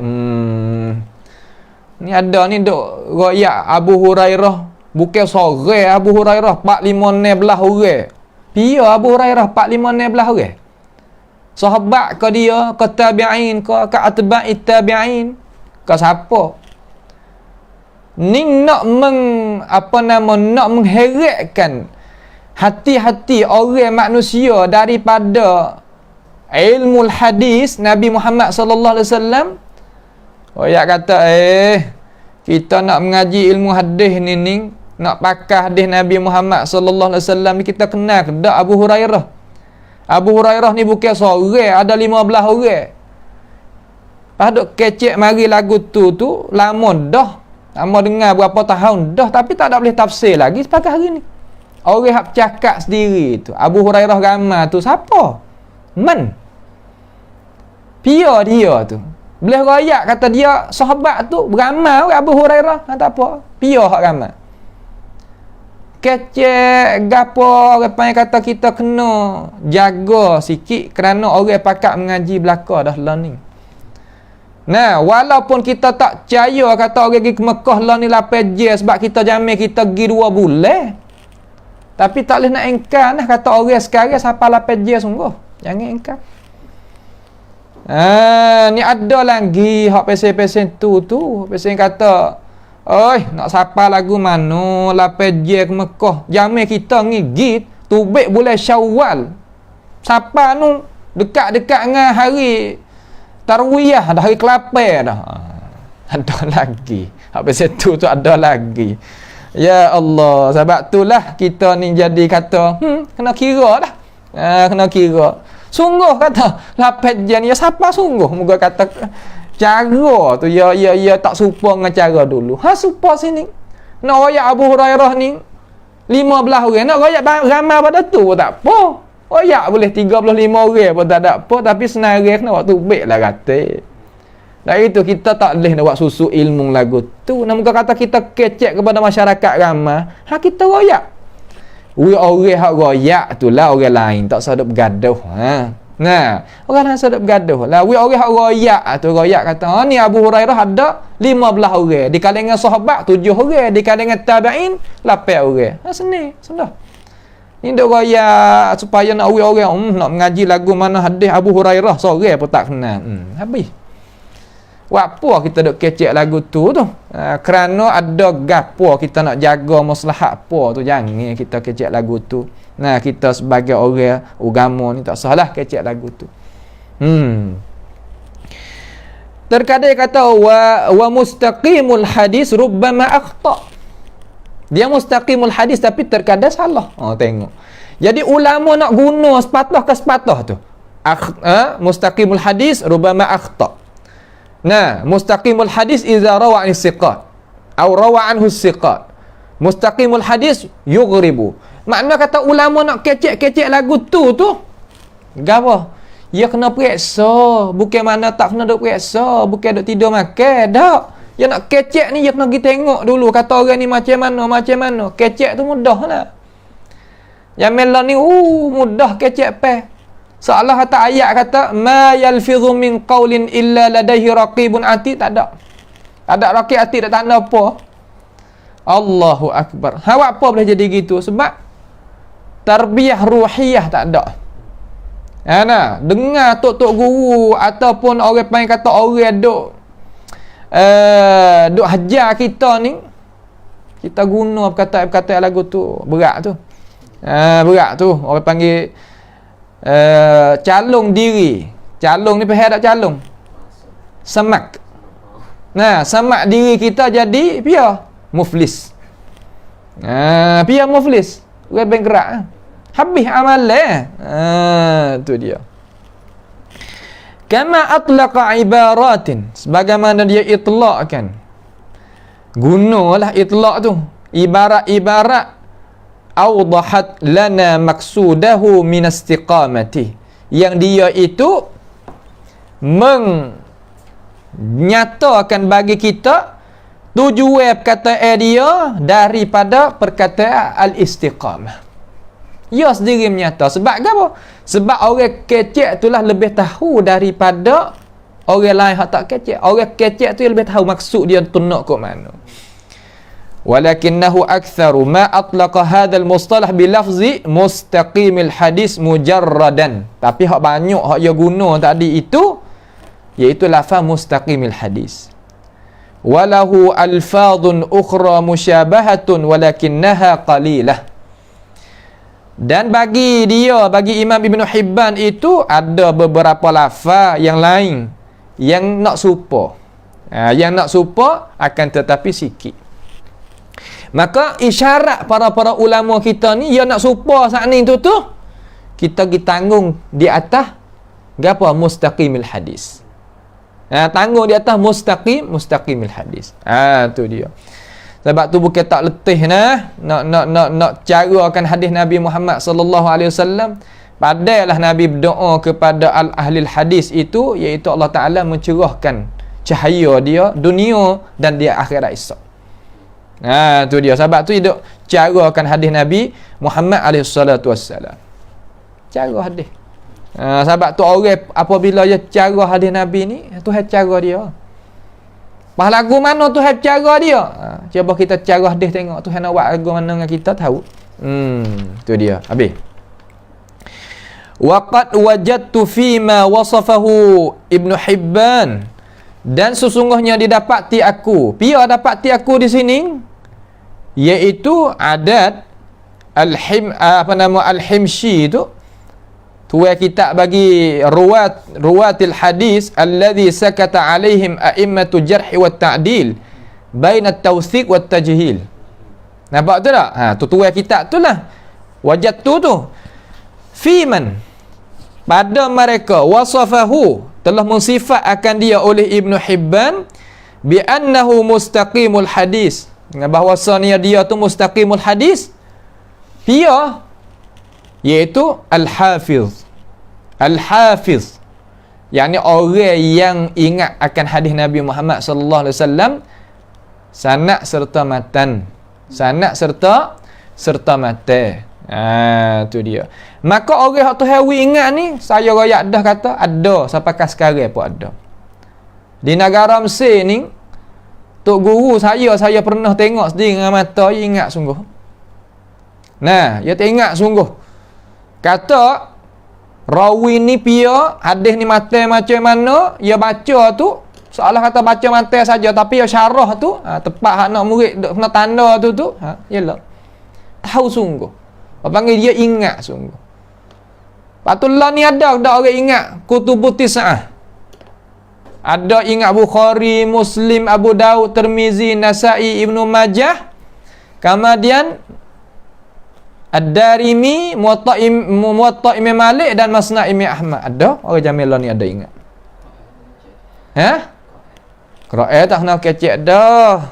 Ni ada ni dok royak Abu Hurairah, bukan seorang Abu Hurairah 4-5 belah orang. Pia Abu Hurairah 45 orang. Sahabat ke dia, ke tabi'in, ke atba'it tabi'in, ke siapa? Ni nak nak mengheratkan hati-hati orang manusia daripada ilmu hadis Nabi Muhammad sallallahu alaihi wasallam. Ya kata kita nak mengaji ilmu hadis ni nak pakai hadis Nabi Muhammad sallallahu alaihi wasallam ni, kita kenal ke dak Abu Hurairah. Abu Hurairah ni bukan seorang, ada 15 orang. Paduk kecek mari lagu tu lama dah. Lama dengar berapa tahun dah, tapi tak ada boleh tafsir lagi sampai hari ni. Orang hak cakap sendiri tu, Abu Hurairah gamar tu siapa? Man? Pia dia tu. Boleh royak kata dia sahabat tu beramal Abu Hurairah, tak apa. Pia hak gamar. Kecek gapo orang panggil kata kita kena jaga sikit kerana orang pakat mengaji belaka dah lah ni. Nah, walaupun kita tak percaya kata orang pergi ke Mekah lah ni 8 je sebab kita jamin kita pergi 2 bulan. Tapi tak boleh nak engkar lah kata orang sekarang siapa 8 je sungguh. Jangan engkar. Ni ada lagi hak pesen-pesen tu. Pesen kata, oi, nak siapa lagu mana 8 je ke Mekah. Jamin kita ngigit tubik bulan Syawal. Siapa nu dekat-dekat dengan hari Tarwiyah dah, hari Kelapa dah. Ada lagi. Habis itu tu ada lagi. Ya Allah, sebab itulah kita ni jadi kata, kena kira dah. Kena kira. Sungguh kata, lapet je ni, ya siapa sungguh? Moga kata, cara tu, ya tak serupa dengan cara dulu. Serupa sini. Nak royak Abu Hurairah ni, 15 orang. Nak royak ramai pada tu pun tak apa. Royak boleh 35 orang pun tak ada apa. Tapi senarai kena waktu baik lah kata. Dari itu kita tak boleh nak buat susu ilmu lagu tu. Namun kata kita kecek kepada masyarakat ramai. Kita royak. Orang hak royak tu lah orang lain. Tak sadap bergaduh. Nah, orang lain sadap bergaduh lah. Orang hak royak tu royak kata, ni Abu Hurairah ada 15 orang. Di kalangan sahabat 7 orang. Di kalangan tabi'in 8 orang. Seni. Sudah. Ni dok royak supaya nak orang nak mengaji lagu mana hadis Abu Hurairah seorang pun tak kenal. Habis. Apa kita dok kecek lagu tu? Kerana ada gapo kita nak jaga maslahat apa tu, jangan kita kecek lagu tu. Nah, kita sebagai orang agama ni tak salah kecek lagu tu. Terkadang kata wa mustaqimul hadis rubbama akhta. Dia mustaqimul hadis tapi terkadang salah. Tengok. Jadi ulama nak guna sepatah ke sepatah tu. Mustaqimul hadis rubbama akhta. Nah, mustaqimul hadis idza rawa an siqat atau rawa anhu siqat. Mustaqimul hadis yughribu. Makna kata ulama nak kecek-kecek lagu tu gapo? Ya kena periksa, bukan mana tak kena duk periksa, bukan duk tidur makan, dak. Ya nak kecek ni, ya kena pergi tengok dulu kata orang ni macam mana. Kecek tu mudah lah. Yang melon ni, mudah kecek pe. Seolah kata ayat kata, ma yalfidhu min qawlin illa ladaihi raqibun atid, tak ada. Tak ada raqib atid, tak tanda apa. Allahu Akbar. Apa boleh jadi gitu? Sebab tarbiyah ruhiyah tak ada. Dengar tok-tok guru ataupun orang panggil kata orang duk hajar kita ni, kita guna perkataan lagu tu berat tu. Berat tu orang panggil calung diri. Calung ni pahal tak calung? Semak. Semak diri kita jadi pia muflis. Pia muflis. Orang bangkrut. Habis amalan. Tu dia. Kama atlaqa ibaratin, sebagaimana dia itlaqkan. Gunalah itlaq tu. Ibarat-ibarat awdahat lana maqsudahu min istiqamati. Yang dia itu menyatakan bagi kita tujuan perkataan dia daripada perkataan al-istiqamah. Ia sendiri menyata. Sebab apa? Sebab orang kecek itulah lebih tahu daripada orang lain yang tak kecek. Orang kecek tu lebih tahu maksud dia tu nak ke mana. walakinnahu aktsaru ma atlaqa hadzal mustalah bi lafzi mustaqimil hadis mujarradan. Tapi hak banyak hak dia guna tadi itu iaitu lafaz mustaqimil hadis. Walahu alfadhun ukhra musyabahatun walakinnaha qalilah. Dan bagi Imam Ibn Hibban itu ada beberapa lafaz yang lain yang nak serupa. Yang nak serupa akan tetapi sikit. Maka isyarat para ulama kita ni yang nak serupa saat ni tu kita tanggung di atas gapo mustaqimil hadis. Tanggung di atas mustaqimil hadis. Tu dia. Sebab tu bukan tak letih nak carakan hadis Nabi Muhammad sallallahu alaihi wasallam. Padahlah Nabi berdoa kepada ahli hadis itu iaitu Allah Taala mencerahkan cahaya dia dunia dan dia akhirat esok. Tu dia. Sebab tu hidup carakan hadis Nabi Muhammad alaihi salatu wassalam. Cara hadis. Sebab tu orang apabila dia cara hadis Nabi ni, Tuhan cara dia. Pas lagu mana Tuhan cara dia? Cuba kita cara hadis tengok Tuhan nak buat lagu mana dengan kita tahu. Tu dia. Habis. Waqad wajadtu fima wasafahu Ibnu Hibban, dan sesungguhnya didapati aku. Pia dapati aku di sini iaitu adat al-Himshi tu. Tuai kitab bagi ruwatil hadis alladhi sakata alaihim a'immatu jarh wa ta'dil baina at-tawthiq wa at-tajhil. Nampak tu tak? Tu tuai kitab tu lah. Wajad tu fiman, pada mereka wasafahu, telah mensifat akan dia oleh Ibnu Hibban bi annahu mustaqimul hadis, bahawasanya dia tu mustaqimul hadis. Dia iaitu al-hafiz, yakni orang yang ingat akan hadis Nabi Muhammad sallallahu alaihi wasallam sanad serta matan, tu dia. Maka orang hak tu hawi ingat ni, saya royak dah kata ada sampai ke sekarang pun ada. Di negara Mesir ni, tok guru saya pernah tengok sendiri dengan mata, dia ingat sungguh. Dia ingat sungguh. Kata rawi ni pia hadis ni mata macam mana, dia baca tu seolah kata baca mata saja, tapi dia syarah tu tepat hak nak murid kena tanda tu yalah tahu sungguh. Apa panggil dia ingat sungguh. Patullah ni ada orang ingat kutubut tis'ah. Ada ingat Bukhari, Muslim, Abu Daud, Tirmizi, Nasa'i, Ibnu Majah. Kemudian Ad-Darimi, Muwatta Imam Malik dan Masna' Imam Ahmad. Ada orang Jamilah ni ada ingat. Qira'ah tak kena kecek dah.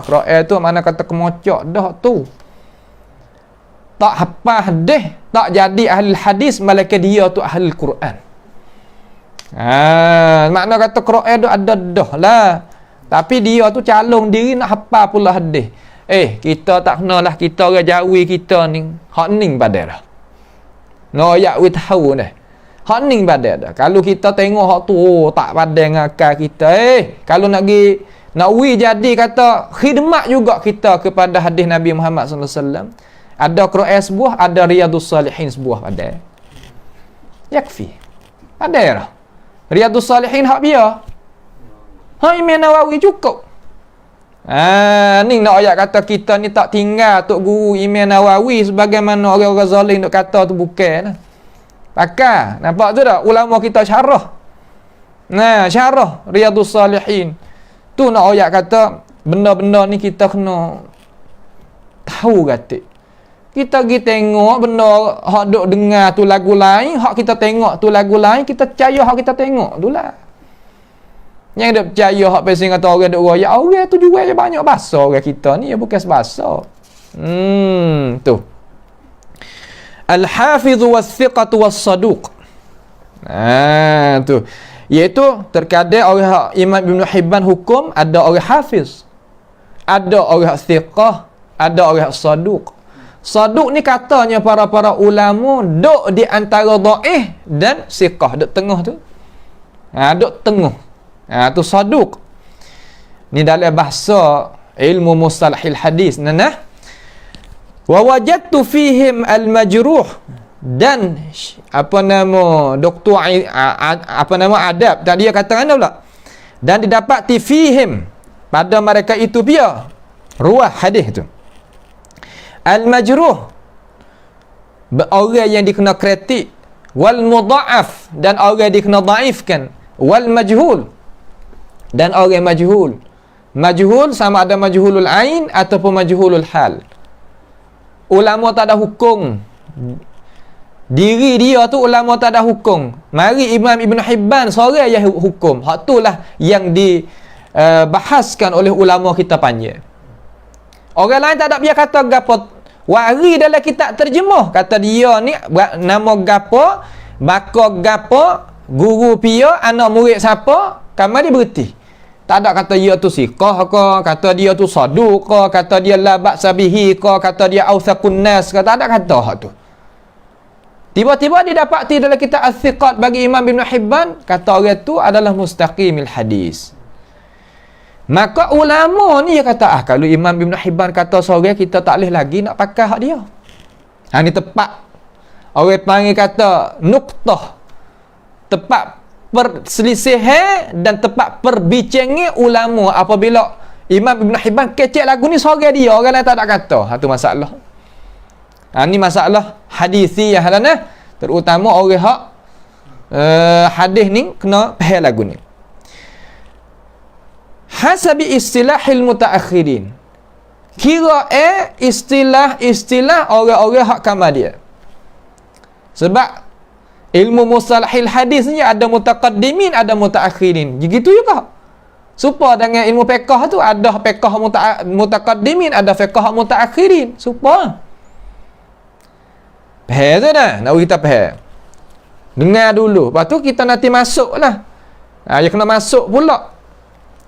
Qira'ah tu mana kata kemocok dah tu. Tak hafal hadis, tak jadi ahli hadis, malaikat dia tu ahli Quran. Makna kata Qira'ah tu ada dah lah. Tapi dia tu calon diri nak hafal pula hadis. Kita tak kenalah, kita orang Jawi kita ni hak ning badai dah. Noyak we tahu dah. Hak ning badai dah. Kalau kita tengok hak tu tak padai dengan akal kita. Kalau nak we jadi kata khidmat juga kita kepada hadis Nabi Muhammad sallallahu alaihi wasallam. Ada Qira'ah sebuah, ada Riyadhus Salihin sebuah padai. Yakfi. Padai dah. Riyadhus Salihin hak dia. Imam Nawawi cukup. Ni nak ayat kata kita ni tak tinggal tok guru Imam Nawawi sebagaimana orang-orang zalim duk kata tu bukan lah. Pakar. Nampak tu tak? Ulama kita syarah. Syarah Riyadhus Salihin. Tu nak ayat kata benda-benda ni kita kena tahu gatik. Kita pergi tengok benda hak duk dengar tu lagu lain, hak kita tengok tu lagu lain, kita percaya hak kita tengok tu lah. Yang dia percaya hak pasal kata orang duk royak, orang tu jual je banyak bahasa orang kita ni, ya bukan sebahasa. Tu. Al-Hafiz was-Thiqatu was-Saduq. Tu. Iaitu terkadang orang Imam Ibn Hibban hukum ada orang hafiz, ada orang thiqah, ada orang saduq. Saduq ni katanya para ulama duk di antara dhaif dan thiqah, duk tengah tu. Duk tengah. Tu saduq. Ni dalam bahasa ilmu mustalahil hadis. Nah, wa wajadtu fihim al-majruh, dan apa nama doktor apa nama adab tadi dia katakan pula, dan didapati fihim pada mereka itu dia ruah hadis tu al-majruh, orang yang dikena kritik, wal mudha'af, dan orang dikena dhaifkan, wal majhul, dan orang majhul. Majhul sama ada majhulul ain ataupun majhulul hal. Ulama tak ada hukum diri dia tu, ulama tak ada hukum. Mari Imam Ibn Hibban seorang yang hukum. Hak itulah yang dibahaskan oleh ulama kita panjang. Orang lain tak ada biar kata gapo. Wari dalam kitab terjemah kata dia ni nama gapo, baka gapo, guru pia, anak murid siapa, kamar dia berhenti. Tak ada kata dia tu siqah ke, kata dia tu saduq ke, kata dia la ba'sa bihi ke, kata dia authaqun nas ke, tak ada kata hak tu. Tiba-tiba didapati dalam kitab As-Siqat bagi Imam Ibn Hibban, kata orang tu adalah mustaqimil hadis. Maka ulama ni dia kata, kalau Imam Ibn Hibban kata seorang, kita tak boleh lagi nak pakai hak dia. Ni tepat. Orang panggil kata nuqtah. Tepat perselisihan dan tepat perbincangan ulama apabila Imam Ibn Hibban kecek lagu ni seorang dia, orang lain tak ada kata. Itu masalah. Ni masalah hadisiyah lah nah. Terutama orang hak hadis ni kena faham lagu ni. Hasabi istilahil mutaakhirin. Kira istilah-istilah orang-orang hak kamal dia. Sebab ilmu mustalahil hadis ni ada mutaqaddimin, ada mutaakhirin. Begitu juga. Supaya dengan ilmu fiqh tu ada fiqh mutaqaddimin, ada fiqh mutaakhirin. Supaya faham tu dah. Nak kita faham. Dengar dulu. Lepas tu kita nanti masuk lah. Dia kena masuk pula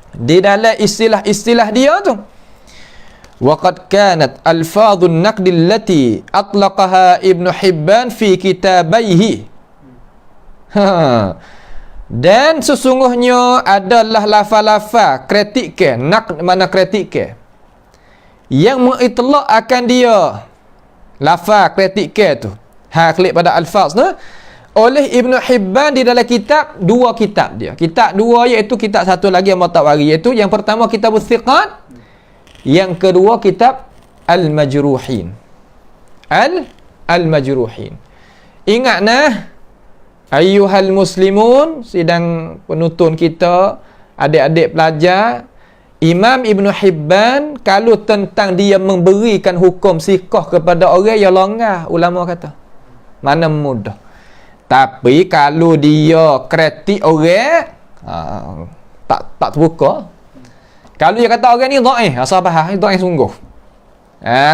di dalam istilah-istilah dia tu. Waqad kanat alfadhun naqdi allati atlaqaha Ibn Hibban fi kitabaihi. Dan sesungguhnya adalah lafaz-lafaz kritik ke, mana kritik ke, yang mengitlaq akan dia lafaz kritik ke tu, klik pada alfaz tu, oleh Ibn Hibban di dalam kitab, dua kitab dia. Kitab dua iaitu kitab satu lagi yang Matawari, iaitu yang pertama kitab As-Siqat, yang kedua kitab Al-Majruhin. Al-Majruhin. Ingat nah, ayyuhal muslimun, sidang penuntun kita, adik-adik pelajar, Imam Ibn Hibban kalau tentang dia memberikan hukum siqah kepada orang yang longgar, ulama kata mana mudah. Tapi kalau dia kritik orang, tak terbuka. Kalau dia kata orang ni dhaif, asal faham dhaif sungguh.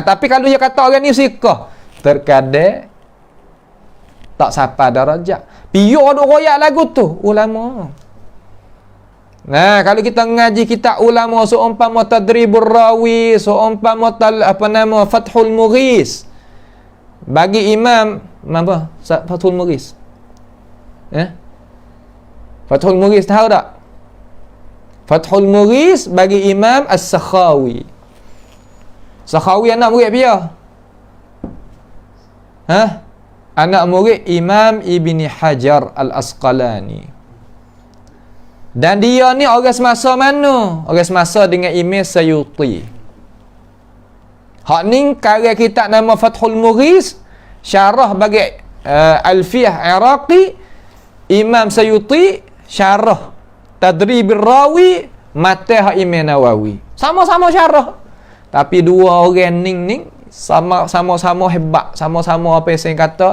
Tapi kalau dia kata orang ni siqah, terkadang tak sampai darjat. Biar duk royak lagu tu ulama. Nah, kalau kita ngaji kitab ulama seumpama Tadribur Rawi, seumpama Fathul Mughis. Bagi Imam apa? Fathul Mughis. Fathul Mughis tahu tak? Fathul Mughis bagi Imam As-Sakhawi. Sakhawi anak murid dia. Anak murid Imam Ibni Hajar Al-Asqalani. Dan dia ni orang semasa mana? Orang semasa dengan Imam Sayuti. Hak ni karya kitab nama Fathul Mughis, syarah bagi Alfiyah Iraqi, Imam Sayuti syarah Tadribir Rawi, mata Imam Nawawi. Sama-sama syarah. Tapi dua orang ning sama-sama hebat, sama-sama apa yang saya kata,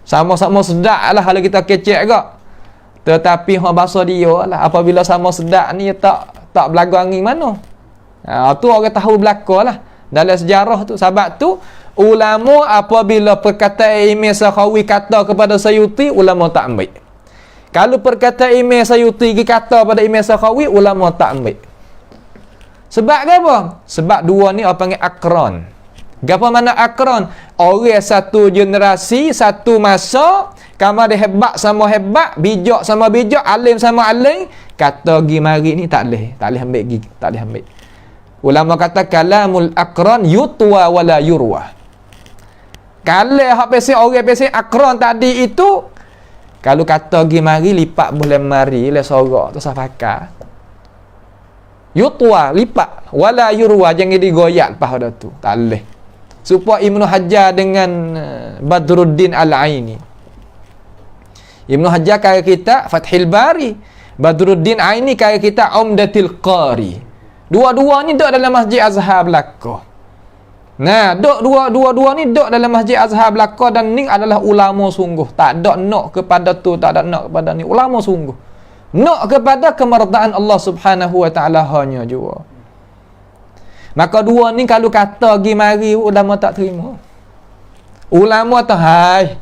sama-sama sedap lah kalau kita kecek ke. Tetapi hak bahasa dia lah, apabila sama sedap ni tak berlagu angin mana. Tu orang tahu belaka lah dalam sejarah tu. Sebab tu ulama apabila perkataan Imam Sakhawi kata kepada Sayuti, ulama tak ambil. Kalau perkataan Imam Sayuti kata pada Imam Sakhawi, ulama tak ambil. Sebab apa? Sebab dua ni orang panggil akron. Apa mana akron? Orang satu generasi, satu masa, Kamar dia hebat sama hebat, bijak sama bijak, alim sama alim, kata gi mari ni tak boleh ambil gi, tak boleh ambil. Ulama kata kalamul aqran yutwa wala yurwa. Kalau hak pesen orang pesen aqran tadi itu, kalau kata gi mari lipat boleh mari le sorak tu safaka. Yutwa lipat wala yurwa, jangan digoyak lepas dah tu. Tak boleh. Supaya Ibnu Hajar dengan Badruddin Al-Aini. Ibnu Hajar kaya kita Fathil Bari, Badruddin Aini kaya kita Umdatil Qari. Dua-dua ni duduk dalam Masjid Azhar belaka. Nah, dua-dua ni duduk dalam Masjid Azhar belaka, dan ni adalah ulama sungguh. Tak ada nak kepada tu, tak ada nak kepada ni. Ulama sungguh. Nak kepada kemerdaan Allah Subhanahu wa taala hanya jua. Maka dua ni kalau kata gi mari ulama tak terima. Ulama tu hai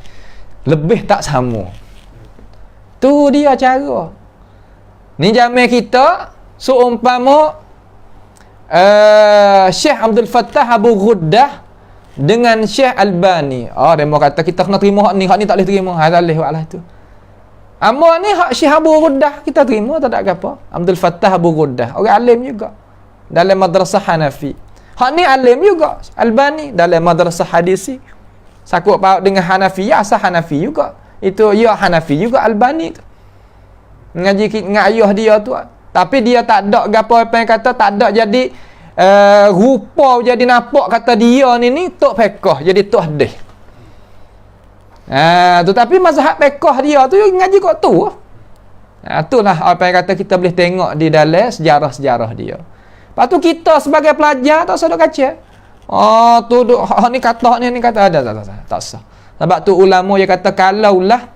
lebih tak sama. Tu dia cara. Ni zaman kita seumpama Syekh Abdul Fattah Abu Ghuddah dengan Syekh Albani. Dia mau kata kita kena terima hak ni tak boleh terima. Tak boleh buatlah tu. Amma ni hak Syekh Abu Ghuddah kita terima tak ada apa. Abdul Fattah Abu Ghuddah orang alim juga dalam madrasah Hanafi. Hak ni alim juga Albani dalam madrasah hadisi. Sakut paut dengan Hanafi, asal Hanafi juga. Itu ya Hanafi juga Albani tu. Ngaji dengan ayah dia tu. Tapi dia tak ada gapo apa yang kata, tak ada jadi rupa jadi nampak kata dia ni tok fiqh jadi tok hadis. Tetapi mazhab fiqh dia tu ngaji kat tu. Itulah apa yang kata kita boleh tengok di dalam sejarah-sejarah dia. Lepas tu kita sebagai pelajar tak usah duk kaca. Tu ni kata ni kata ada tak sah. Sebab tu ulama dia kata kalaulah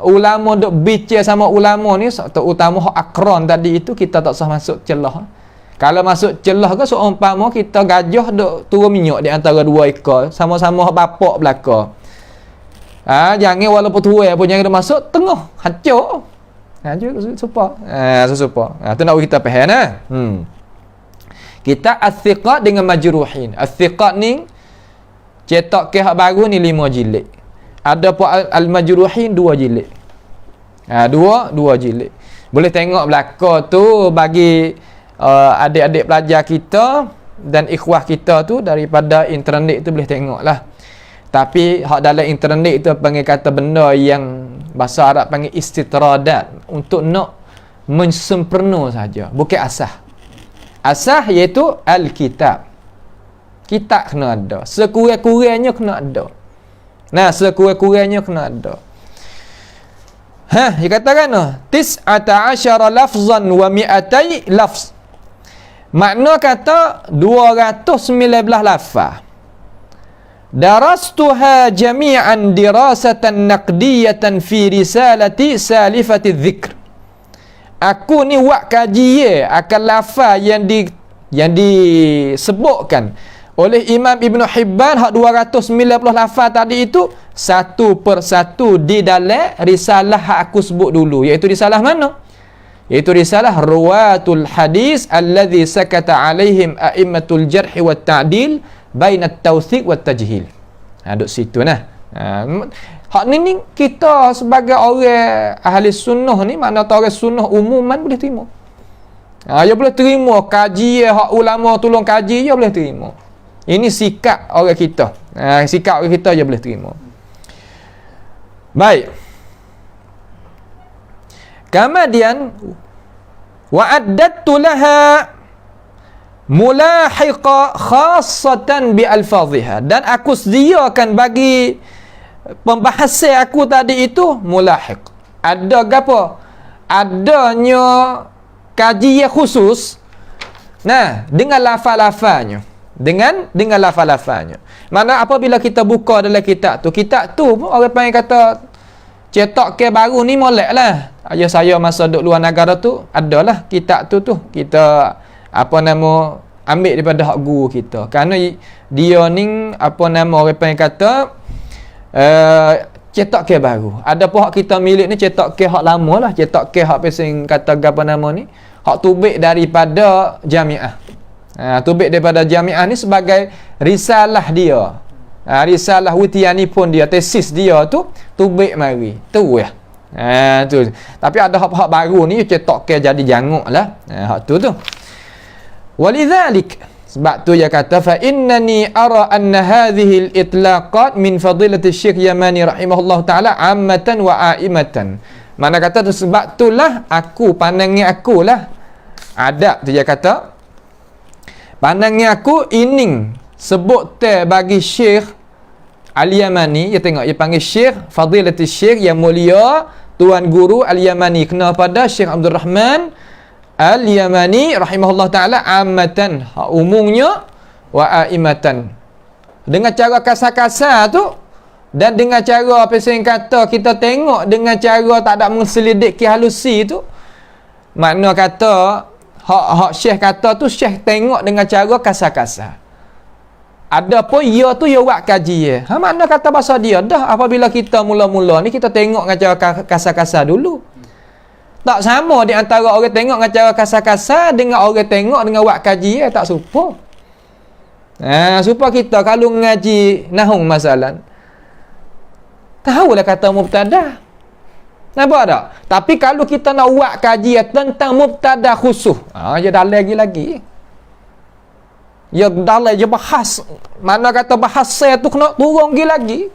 ulama duk bicara sama ulama ni terutama hak akron tadi itu kita tak sah masuk celah. Kalau masuk celah ke seumpama kita gajah duk turun minyak di antara dua ekor sama-sama hak bapak belaka. Jangan walaupun tua pun jangan masuk tengah hancur. Sesupa. Tu nak kita faham nah. Kita as-thiqat dengan majruhin. As-thiqat ni cetak ke hak baru ni 5 jilid. Ada pun al-majruhin 2 jilid. Dua jilid. Boleh tengok belaka tu bagi adik-adik pelajar kita dan ikhwah kita tu daripada internet tu boleh tengoklah. Tapi hak dalam internet tu panggil kata benda yang bahasa Arab panggil istitradat, untuk nak mensempurna saja, bukan asah. Asah iaitu al-kitab. Kitab kena ada. Sekurang-kurangnya kena ada. Sekurang-kurangnya kena ada. Dia katakan tis'ata asyara lafzan wa mi'atai lafz. Makna kata 219 lafaz. Darastuha jami'an dirasatan naqdiyatan fi risalati salifati dzikr. Aku ni buat kajian akan lafaz yang disebutkan oleh Imam Ibn Hibban hak 290 lafaz tadi itu satu persatu di dalam risalah hak aku sebut dulu, iaitu risalah mana? Iaitu risalah Ruwatul Hadis alladhi sakata alaihim a'immatul jarh wa ta'dil bainat tawthiq wa tajhil. Duduk situ nah. Hak ni kita sebagai orang ahli sunnah ni, mana orang sunnah umuman boleh terima. Dia boleh terima kaji hak ulama tolong kaji, dia boleh terima. Ini sikap orang kita. Sikap orang kita dia boleh terima. Baik. Kemudian wa'addatu laha mulahiqa khassatan bi alfadhiha, dan aku sediakan bagi pembahasan aku tadi itu mulahiq. Ada gapo? Adanya kajian khusus dengan lafaz-lafaznya. Dengan lafaz-lafaznya. Mana apabila kita buka dalam kitab tu orang panggil kata cetak ke baru ni molek lah. Ayah saya masa duduk luar negara tu adalah kitab tu kita ambil daripada hak guru kita, kerana dia ni orang panggil kata cetak ke baru. Ada pun hak kita milik ni cetak ke hak lama lah, cetak ke hak pesing kata ni hak tubik daripada jamiah. Tubik daripada jamiah ni sebagai risalah dia. Risalah Witiani pun dia, tesis dia tu tubik mari. Tu ya. Tu. Tapi ada hak-hak baru ni cetak ke jadi janguk lah. Hak tu. Walidzalik, sebab tu dia kata fa innani ara anna hadhihi al-itlaqat min fadilati Syekh Yamani rahimahullah taala ammatan wa aimatan. Mana kata tu sebab itulah aku pandangan aku lah. Adab tu dia kata pandangan aku ining sebut te bagi Syekh Al-Yamani, dia tengok dia panggil Syekh Fadilati Syekh yang mulia Tuan Guru Al-Yamani, kena pada Syekh Abdul Rahman Al-Yamani rahimahullah ta'ala ammatan, umumnya, wa aimatan, dengan cara kasar-kasar tu, dan dengan cara apa yang kata kita tengok dengan cara tak ada menselidik ke halusi tu, makna kata hak Syekh kata tu Syekh tengok dengan cara kasar-kasar. Ada pun ia tu dia buat kaji ya. Makna kata bahasa dia dah apabila kita mula-mula ni kita tengok dengan cara kasar-kasar dulu. Tak sama di antara orang tengok dengan cara kasar-kasar dengan orang tengok dengan buat kaji ya, tak serupa. Supaya kita kalau ngaji nahwu masalah tahulah kata mubtada. Nampak tak? Tapi kalau kita nak buat kajian tentang mubtada khusus, dia dalam lagi. Ya dalam je bahas. Mana kata bahasa tu kena turun lagi.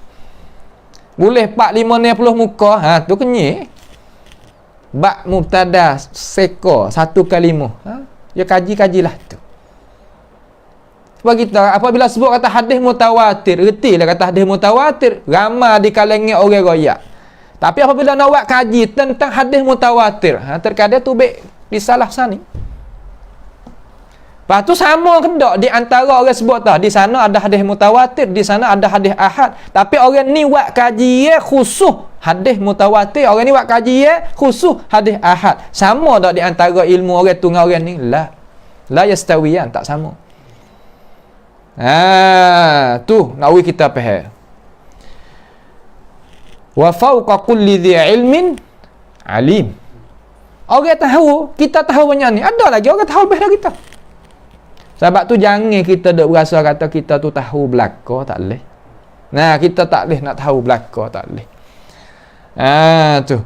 Boleh 4, 5, 60 muka. Tu kenyek. Bak mubtada seko 1 kalimah. Ya kaji-kajilah tu. Sebab kita apabila sebut kata hadis mutawatir, retilah kata hadis mutawatir, ramai di kalangan orang royak. Tapi apabila nak buat kaji tentang hadis mutawatir, terkadang tu baik disalah sani. Lepas tu sama kendak di antara orang sebut tah, di sana ada hadis mutawatir, di sana ada hadis ahad. Tapi orang ni buat kaji khusus hadis mutawatir, orang ni buat kaji khusus hadis ahad. Sama tak di antara ilmu orang tu dengan orang ni? La yastawiyan, tak sama. Tu nak kita faham. Wa fawqa kulli dhi ilmin alim. Orang tahu, kita tahu banyak ni. Ada lagi orang tahu lebih dari kita. Sebab tu jangan kita duk berasa kata kita tu tahu belaka, tak boleh. Kita tak boleh nak tahu belaka, tak boleh. Tu.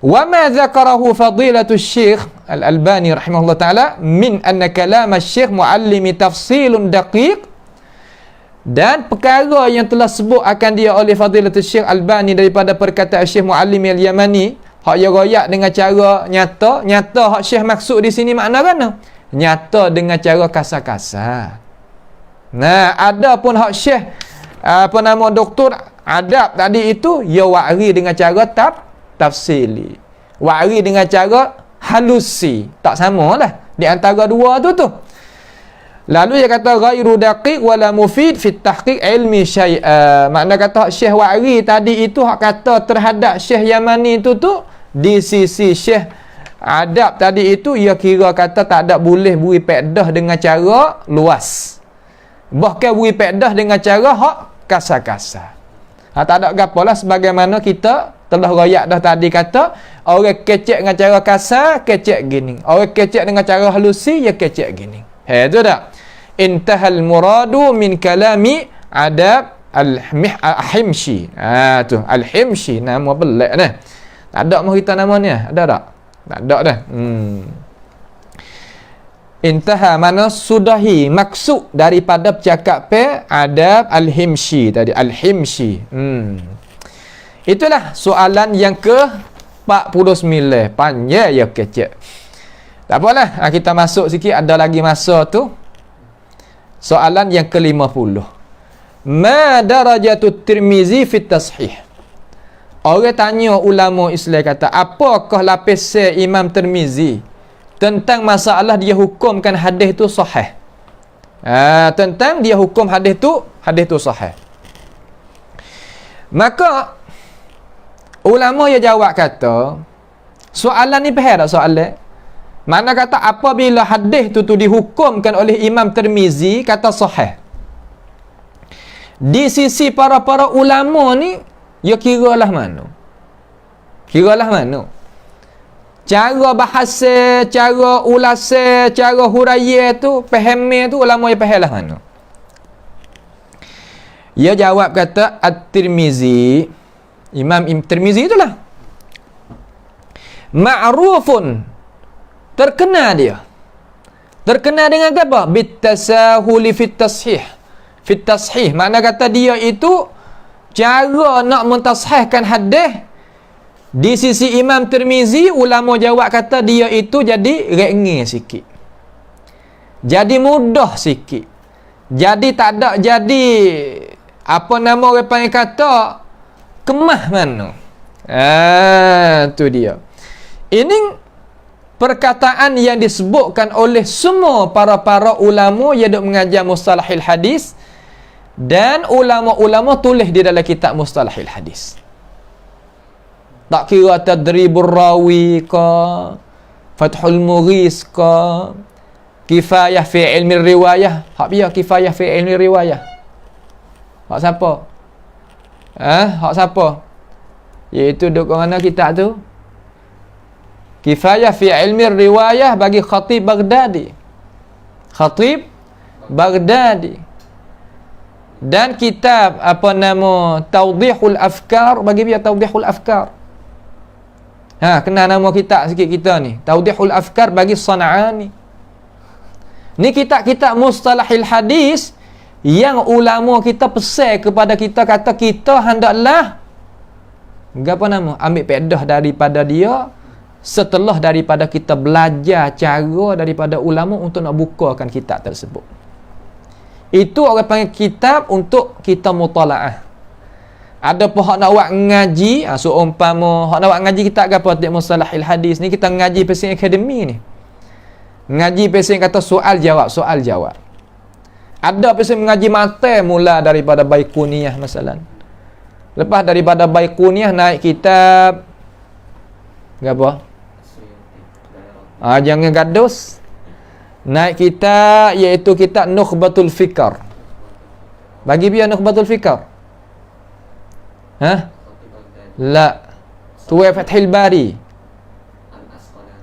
Wa ma dzakarahu fadilatu Syekh Al-Albani rahimahullah taala min anna kalam Syekh muallimi tafsilun daqiq, dan perkara yang telah sebut akan dia oleh Fadilatul Syekh Albani daripada perkataan Syekh Muallim Al-Yamani, hak dia royak dengan cara nyata hak Syekh maksud di sini makna mana? Nyata dengan cara kasar-kasar. Ada pun hak Syekh Doktor Adab tadi itu dia wari dengan cara tafsili, wari dengan cara halusi, tak samalah di antara dua tu. Lalu dia kata ghairu daqiq wala mufid fi tahqiq ilmi syai'a. Makna kata Syekh Wa'ri tadi itu hak kata terhadap Syekh Yamani itu tu di sisi Syekh Adab tadi itu ia kira kata tak ada boleh beri pedah dengan cara luas. Bahkan beri pedah dengan cara hak kasar-kasar. Tak ada gapalah sebagaimana kita telah royak dah tadi kata orang kecek dengan cara kasar, kecek gini. Orang kecek dengan cara halusi, ya kecek gini. Itu tak? Intahal muradu min kalami Adab Al-Himshi. Tu Al-Himshi nama belak dah. Tak ada mau kita nama ni, ada tak? Tak ada dah. Intaha mana sudahi maksud daripada bercakap Adab Al-Himshi tadi, Al-Himshi. Itulah soalan yang ke-49. Panjang ya kecek. Tak apalah, kita masuk sikit, ada lagi masa tu. Soalan yang ke-50. Ma darajatut Tirmizi fit tashih? Orang tanya ulama Islam kata, apakah lapis Imam Tirmizi tentang masalah dia hukumkan hadis tu sahih? Tentang dia hukum hadis tu sahih. Maka ulama dia jawab kata, soalan ni faham tak soalan? Mana kata apabila hadis tu dihukumkan oleh Imam Tirmizi kata sahih, di sisi para ulama ni ya kiralah mana? Cara bahasa, cara ulasa, cara huraiya tu, faham tu ulama ya faham lah mana? Ia jawab kata At-Tirmizi, Imam Tirmizi itulah, ma'rufun, terkenal dia. Terkenal dengan apa? Bitasahuli fit tashih. Fit tashih, makna kata dia itu cara nak mentashihkan hadis di sisi Imam Tirmizi, ulama jawab kata dia itu jadi rengeh sikit. Jadi mudah sikit. Jadi tak ada jadi apa nama orang panggil kata kemah mana. Tu dia. Ini perkataan yang disebutkan oleh semua para ulama yang duk mengajar mustalahil hadis, dan ulama-ulama tulis di dalam kitab mustalahil hadis. Tak kira tadribur rawi ke, fathul mughis ke, kifayah fi ilmi riwayah. Hak biar kifayah fi ilmi riwayah. Hak siapa? Hak siapa? Iaitu duk mana kitab tu? Kifayah fi ilmi riwayah bagi Khatib Baghdadi. Khatib Baghdadi. Dan kitab apa nama Tawdihul Afkar bagi dia Tawdihul Afkar. Kena nama kitab sikit kita ni. Tawdihul Afkar bagi San'ani. Ni kitab-kitab mustalahil hadis yang ulama kita pesan kepada kita, kata kita hendaklah apa nama ambil pedah daripada dia setelah daripada kita belajar cara daripada ulama untuk nak bukakan kitab tersebut. Itu orang panggil kitab untuk kita mutalaah. Ada pun hak nak buat ngaji, seumpama hak nak buat ngaji kitab apa tentang mustalahil hadis ni, kita ngaji pasal akademi ni. Ngaji pasal kata soal jawab. Ada pasal mengaji mata mula daripada Baiquniyah masalan. Lepas daripada Baiquniyah naik kitab apa? Jangan gados. Naik kitab iaitu kitab Nukhbatul Fikar. Bagi biar Nukhbatul Fikar. La. Tu Fathul Bari.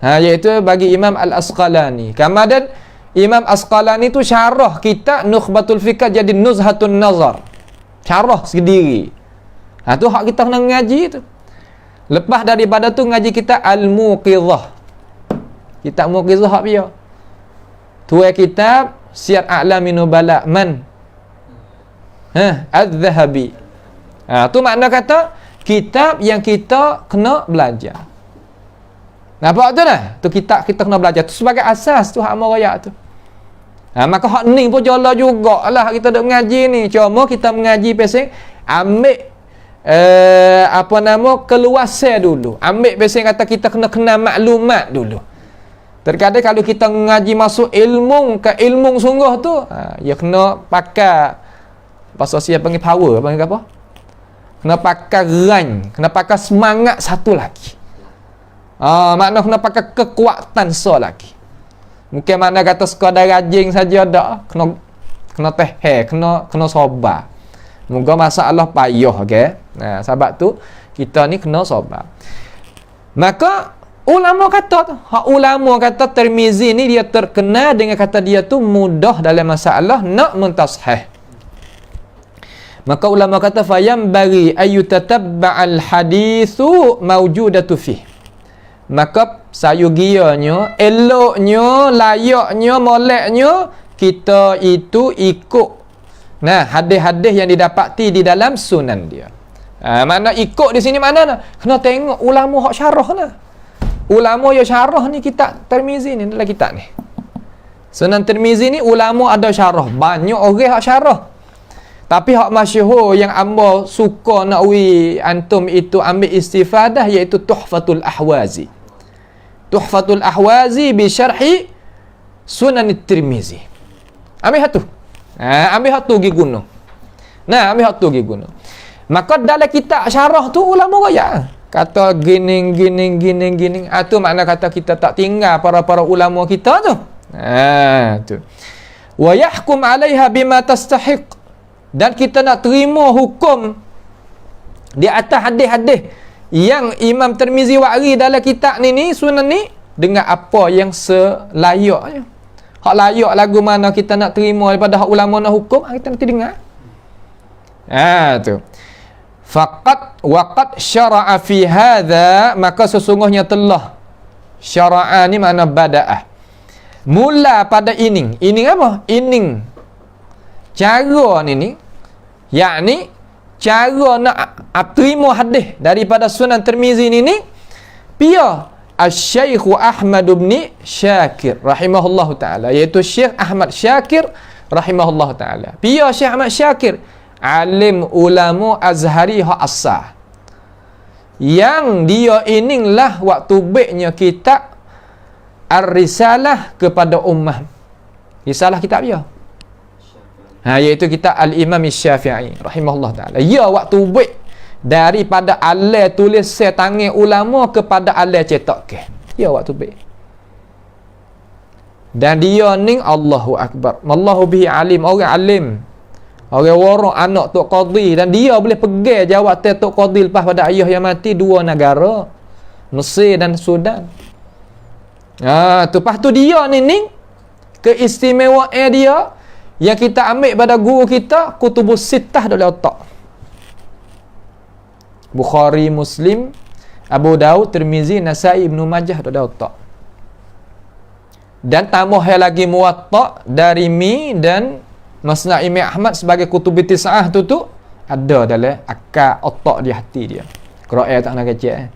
Iaitu bagi Imam Al-Asqalani. Kemudian Imam Asqalani tu syarah kitab Nukhbatul Fikar jadi Nuzhatun Nazar. Syarah sendiri. Tu hak kita kena ngaji tu. Lepas daripada tu ngaji kitab Al-Muqidhah. Kitab Muqidhah hak dia. Tu kitab Siyar A'lamin Nubala man? Az-Zahabi. Tu makna kata kitab yang kita kena belajar. Nampak tu dah? Tu kitab kita kena belajar. Tu sebagai asas tu hak merayak tu. Maka hak ni pun jala jugalah kita duk mengaji ni. Cuma kita mengaji pasal ambil apa nama keluasan dulu. Ambil pasal kata kita kena kenal maklumat dulu. Terkadang kalau kita mengaji masuk ilmu ke ilmu sungguh tu, ya kena pakai bahasa Sia panggil power, panggil apa? Kena pakai run, kena pakai semangat satu lagi. Makna kena pakai kekuatan lagi. Mungkin makna kata sekadar rajin saja dak, kena teh, kena sabar. Moga masalah payah, okey. Sebab tu kita ni kena sabar. Maka ulama kata Tirmizi ni dia terkenal dengan kata dia tu mudah dalam masalah nak mentashih. Maka ulama kata fayam bagi ayutatabba'al hadithu mawjudatu fih. Maka sayugianya, eloknya, layaknya, moleknya kita itu ikut hadis-hadis yang didapati di dalam sunan dia. Mana ikut di sini mana? Kena tengok ulama hak syarah lah. Ulama yang syarah ni kitab Tirmizi ni dalam kitab ni. Sunan Tirmizi ni ulama ada syarah, banyak orang hak syarah. Tapi hak masyhur yang amba suka nak antum itu ambil istifadah iaitu Tuhfatul Ahwazi. Tuhfatul Ahwazi bi syarhi Sunan Tirmizi. Ambil satu. Ambil satu pergi guna. Ambil satu pergi guna. Maka dalam kitab syarah tu ulama raya kata gini. Tu makna kata kita tak tinggal para ulama kita tu. Tu. Wa yahkum 'alaiha bima tastahiq. Dan kita nak terima hukum di atas hadis-hadis yang Imam Tirmizi wari dalam kitab ni sunan ni dengan apa yang selayaknya. Hak layak lagu mana kita nak terima daripada hak ulama nak hukum, kita nanti dengar. Tu. Faqat waqad syara'a fi hadha, maka sesungguhnya telah syara'a ni makna bada'ah. Mula pada ining. Ining apa? Ining. Cara ni yakni cara nak terima hadis daripada Sunan Tirmizi ni pia Asy-Syaikh Ahmad bin Syakir rahimahullahu taala, iaitu Syekh Ahmad Syakir rahimahullahu taala. Pia Syekh Ahmad Syakir alim ulama Azhari hak asal, yang dia ininglah waktu baiknya kitab Ar-Risalah kepada ummah. Risalah kitab dia, iaitu kitab Al-Imam Syafi'i rahimahullah ta'ala. Ya waktu baik daripada alai tulis tangan ulama kepada alai cetak ke. Ya waktu baik. Dan dia ni Allahu Akbar, Allahu bihi alim, orang alim, orang warok anak Tok Qadhi, dan dia boleh pegang jawatan Tok Qadhi lepas pada ayah yang mati dua negara, Mesir dan Sudan. Lepas tu dia ni keistimewaan dia yang kita ambil pada guru kita, Kutubus Sittah dalam otak. Bukhari, Muslim, Abu Daud, Tirmizi, Nasai, Ibnu Majah dalam otak. Dan tambah lagi Muwatta, Darimi dan Musnad Imam Ahmad sebagai Kutub Tis'ah tu ada dalam akal otak di hati dia. Qira'ah tak nak kecil.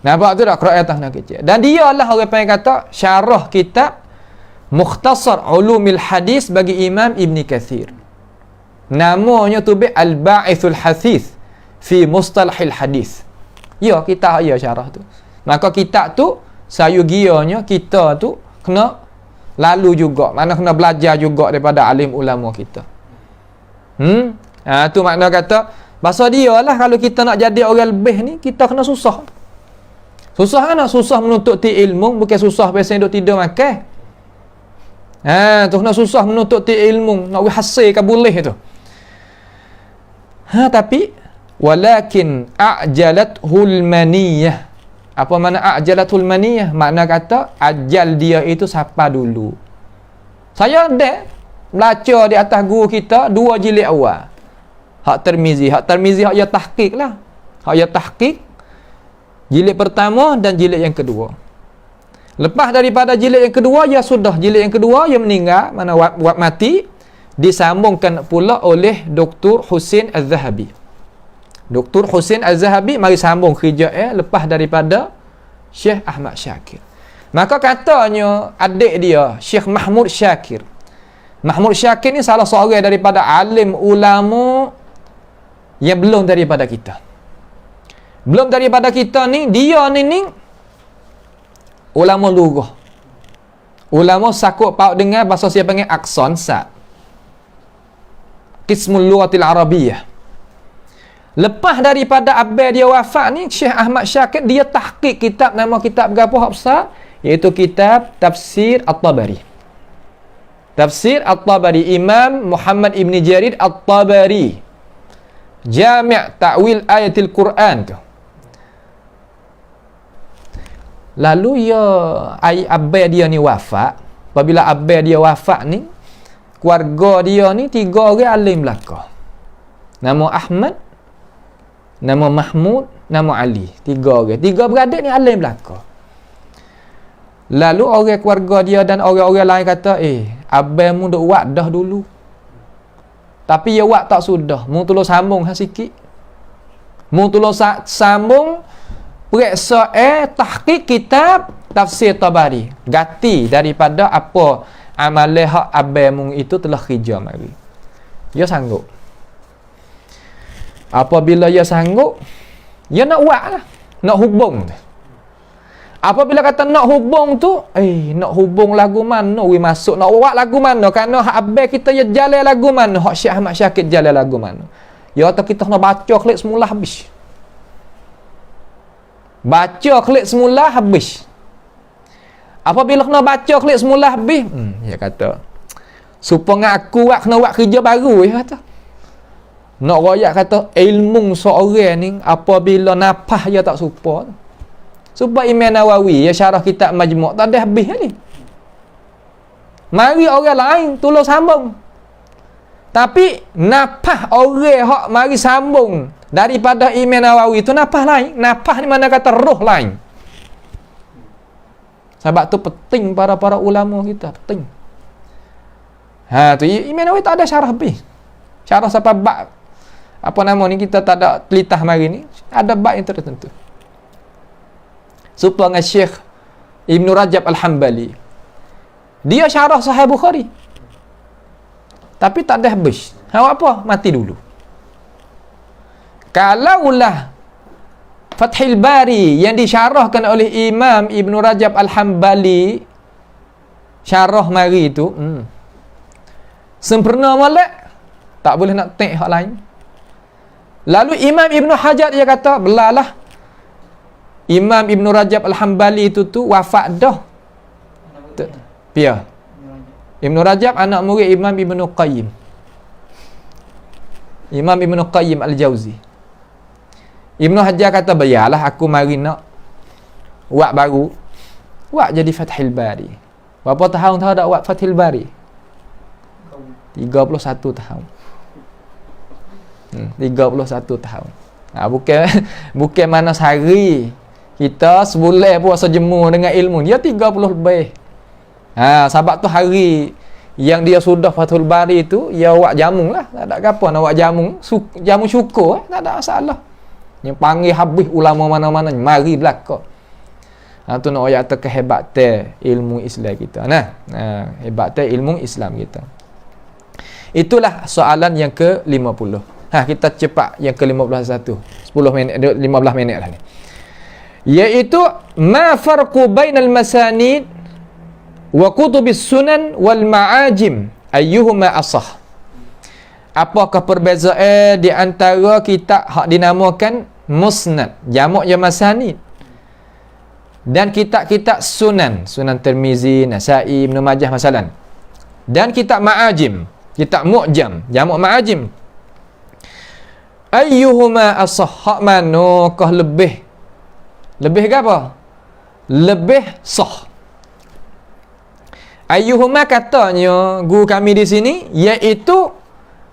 Nampak tu tak? Qira'ah tak nak kecil. Dan dia lah orang panggil kata syarah kitab Mukhtasar Ulumil Hadis bagi Imam Ibn Kathir. Namanya tu Al-Ba'ithul Hathith fi Mustalahil Hadis. Ya, kita ya syarah tu. Maka kitab tu sayugianya kita tu kena lalu juga, mana kena belajar juga daripada alim ulama kita. Tu makna kata bahasa dia lah, kalau kita nak jadi orang lebih ni, kita kena susah. Susah kan? Susah menuntut ilmu, bukan susah biasanya duk tidur makan. Tu kena susah menuntut ilmu, nak hasilkan boleh tu. Tapi walakin a'jalathul maniyah. Apa makna a'jalathul maniyah? Makna kata ajal dia itu siapa dulu. Saya ada baca di atas guru kita 2 jilid awal. Hak Tirmizi hak ya tahqiq lah. Hak ya tahqiq jilid pertama dan jilid yang kedua. Lepas daripada jilid yang kedua, ya sudah, jilid yang kedua ya meninggal, mana mati, disambungkan pula oleh Dr. Husin Az-Zahabi. Dr. Husin Az-Zahabi mari sambung kerja lepas daripada Syekh Ahmad Syakir. Maka katanya adik dia Syekh Mahmud Syakir. Mahmud Syakir ni salah seorang daripada alim ulama yang belum daripada kita. Belum daripada kita ni, dia ni ulama lughah. Ulama sakut paut dengan bahasa siapa panggil aksan sa. Qismul lughatil arabiyyah. Lepas daripada abad dia wafat ni, Syekh Ahmad Syakir dia tahqiq kitab, nama kitab berapa hak besar, iaitu kitab Tafsir At-Tabari. Tafsir At-Tabari Imam Muhammad Ibn Jarir At-Tabari. Jami' Ta'wil Ayatil Quran tu. Lalu ya abad dia ni wafat. Apabila abad dia wafat ni, keluarga dia ni 3 orang alim belaka. Nama Ahmad, nama Mahmud, nama Ali. 3 orang. 3 beradik ni alim belaka. Lalu orang keluarga dia dan orang-orang lain kata, abang mu duk wak dah dulu. Tapi ya wak tak sudah. Mu tolong sambung sikit. Mu tolong sambung periksa tahqiq kitab Tafsir Tabari. Ganti daripada apa amalan hak abang mu itu telah kerja mari. Ya sanggup. Apabila ia sanggup, ia nak buat lah, nak hubung. Apabila kata nak hubung tu, nak hubung lagu mana, masuk nak buat lagu mana, kerana hak abang kita ya jalan lagu mana, hak Syekh Ahmad Syakir jalan lagu mana. Ya kata kita nak baca klik semula habis. Baca klik semula habis. Apabila kena baca klik semula habis, dia kata supaya aku kena buat kerja baru, dia kata. Nak royak kata ilmu seorang ni apabila napah dia tak serupa. Sebab Imam Nawawi ya syarah kitab Majmu' tak ada habis ni. Mari orang lain tolong sambung. Tapi napah orang hak mari sambung daripada Imam Nawawi tu napah lain. Napah ni mana kata roh lain. Sebab tu penting para ulama kita, penting. Tu Imam Nawawi tak ada syarah habis. Syarah sampai bab apa nama ni kita tak ada telitah mari ni, ada bab yang tertentu. Supaya dengan Syekh Ibn Rajab Al-Hambali. Dia syarah Sahih Bukhari. Tapi tak ada habis. Apa? Mati dulu. Kalaulah Fathul Bari yang disyarahkan oleh Imam Ibn Rajab Al-Hambali, syarah mari itu sempurna molek, tak boleh nak tek hak lain. Lalu Imam Ibn Hajar dia kata, belalah Imam Ibn Rajab Al-Hambali itu wafat dah. Pia. Ibn Rajab anak murid Imam Ibn Qayyim. Imam Ibn Qayyim Al-Jauzi. Ibn Hajar kata, biarlah aku mari nak buat baru. Buat jadi Fathul Bari. Berapa tahun tahu tak buat Fathul Bari? 31 tahun. 31 tahun. Bukan mana sehari. Kita sebulan puasa jemur dengan ilmu. Dia 30 lebih. Sebab tu hari yang dia sudah Fathul Bari itu, dia buat jamu lah. Tak ada apa nak buat jamu. Jamu syukur, tak ada masalah. Yang panggil habis ulama mana-mana, mari belakang. Tu nak ayat kehebatan ilmu Islam kita. Hebatnya ilmu Islam kita. Itulah soalan yang ke-50. Kita cepat yang ke-51. 10 minit, 15 minit lah ni. Iaitu ma farqu bainal masanid wa kutubis sunan wal ma'ajim ayyuhuma asah. Apakah perbezaan di antara kitab hak dinamakan musnad, jamak ya masanid, dan kitab-kitab sunan, Sunan Tirmizi, Nasa'i, Ibn Majah masalan, dan kitab ma'ajim, kitab mu'jam, jamak ma'ajim. Ayyuhuma asah, hak manakah lebih ke apa? Lebih sah. Ayyuhuma katanya guru kami di sini, iaitu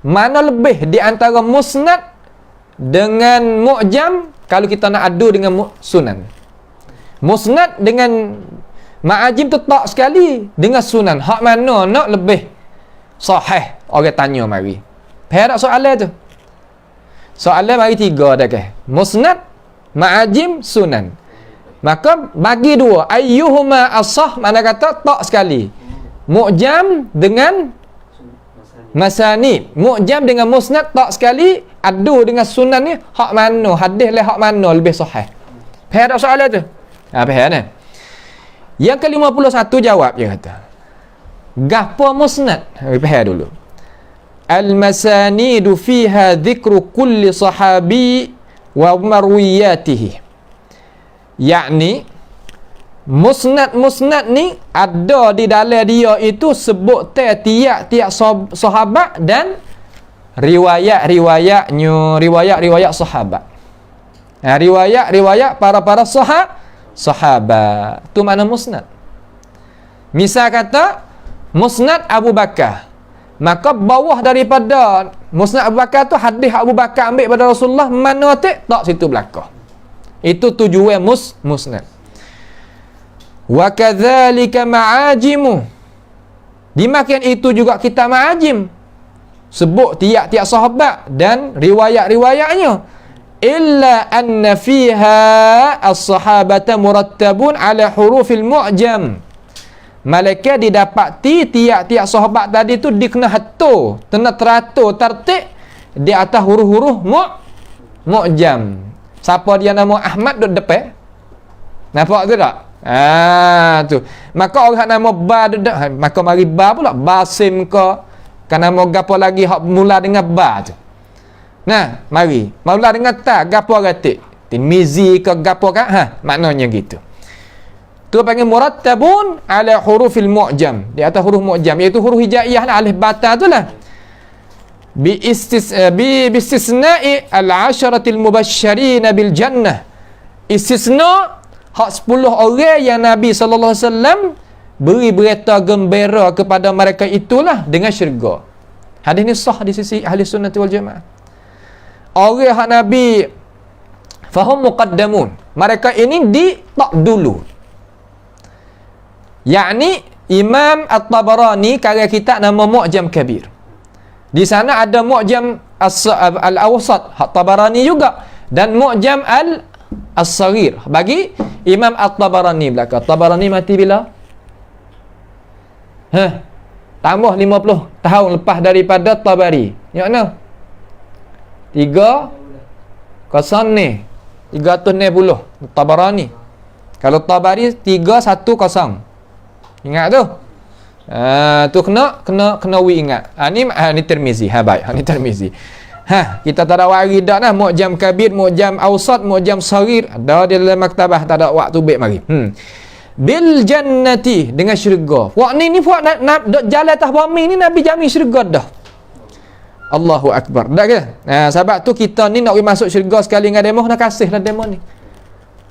mana lebih di antara musnad dengan mu'jam kalau kita nak adu dengan sunan. Musnad dengan ma'ajim tu tak sekali dengan sunan. Hak mana nak lebih sahih? Orang tanya mari. Faham tak soalan tu? Soalan mari 3 dah ke? Musnad, ma'ajim, sunan. Maka bagi 2, ayyuhuma asah, mana kata tak sekali. Mu'jam dengan masanid, mu'jam dengan musnad tak sekali, adu dengan sunan ni hak mana, hadis lah hak mana lebih sahih. Faham tak soalan tu? Faham kan? Yang ke-51 jawab dia kata, gapo musnad? Faham dulu. Al-masanidu fiha dhikru kulli sahabi wa marwiyatihi. Yakni musnad ni ada di dalam dia itu sebut tiap-tiap sahabat dan riwayat-riwayatnya, riwayat sahabat. Riwayat para sahabat. Tu makna musnad. Misal kata musnad Abu Bakar, maka bawah daripada musnad Abu Bakar tu hadis Abu Bakar ambil pada Rasulullah, mana tak situ belakang. Itu tujuan musnad. Wa kadzalika ma'ajimu. Dimakan itu juga kita ma'ajim. Sebut tiap-tiap sahabat dan riwayat-riwayatnya. Illa anna fiha as-sahabata murattabun ala hurufil mu'jam. Malaikat didapati tiap-tiap sahabat tadi tu dikena hatur, teratur, tertib di atas huruf-huruf mu'jam. Siapa dia nama Ahmad duduk depan? Nampak tu tak? Tu. Maka orang nama Ba duduk, maka mari Ba pula, Basim ke, kan nama gapo lagi hak mula dengan Ba tu. Nah, mari. Mula dengan ta, gapo ratik? Tirmizi ke gapo kan? Maknanya gitu. Tu panggil murattabun ala hurufil mu'jam. Di atas huruf mu'jam, iaitu huruf hijaiyah lah, alif bata tu lah. Bi istisna'i al-asharatil mubasysyirin bil jannah. Istisna hak 10 orang yang Nabi sallallahu alaihi wasallam beri berita gembira kepada mereka itulah dengan syurga. Hadis ni sah di sisi ahli sunnati wal jamaah. Orang hak Nabi fahum muqaddamun, mereka ini ditak dulu. Yakni Imam At-Tabarani karya kitab nama Mu'jam Kabir. Di sana ada Mu'jam Al-Awsat hak Tabarani juga, dan Mu'jam Al-Saghir bagi Imam At-Tabarani belaka. Tabarani mati bila? Tambah 50 tahun lepas daripada Tabari. Ya mana? 3 ni 360 Tabarani. Kalau Tabari 310. Ingat tu. Tu kena we ingat. Ni Tirmizi. Baik. Ni Tirmizi. Kita tak ada wari dak nah. Mu'jam Kabir, Mu'jam Awsat, Mu'jam Saghir. Ada di dalam maktabah, tak ada waktu baik mari. Bil jannati, dengan syurga. Wak ni puak nak jalan atas bumi ni Nabi jamin syurga dah. Allahu Akbar. Dah ke? Sebab tu kita ni nak masuk syurga sekali dengan demo, nak kasihlah demo ni.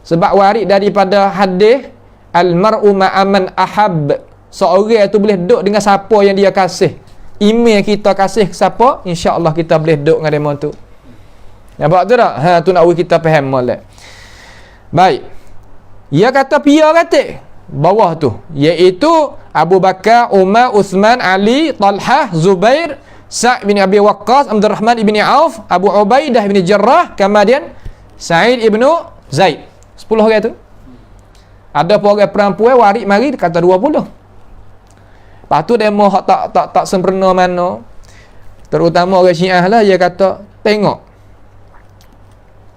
Sebab warid daripada hadis al-mar'u ma'aman ahab. Seorang tu boleh duduk dengan siapa yang dia kasih. Email kita kasih ke siapa, insya-Allah kita boleh duduk dengan demo tu. Nampak tu tak? Tu nak kita faham molek. Baik. Ia kata pia kata bawah tu, iaitu Abu Bakar, Umar, Uthman, Ali, Talhah, Zubair, Sa'd bin Abi Waqqas, Abdul Rahman ibn Auf, Abu Ubaidah bin Jarrah, kemudian Sa'id ibn Zaid. 10 orang tu. Ada pun orang perempuan warik mari kata 20. Lepas tu demo hak tak sempurna mana. Terutama orang Syiah lah, dia kata tengok.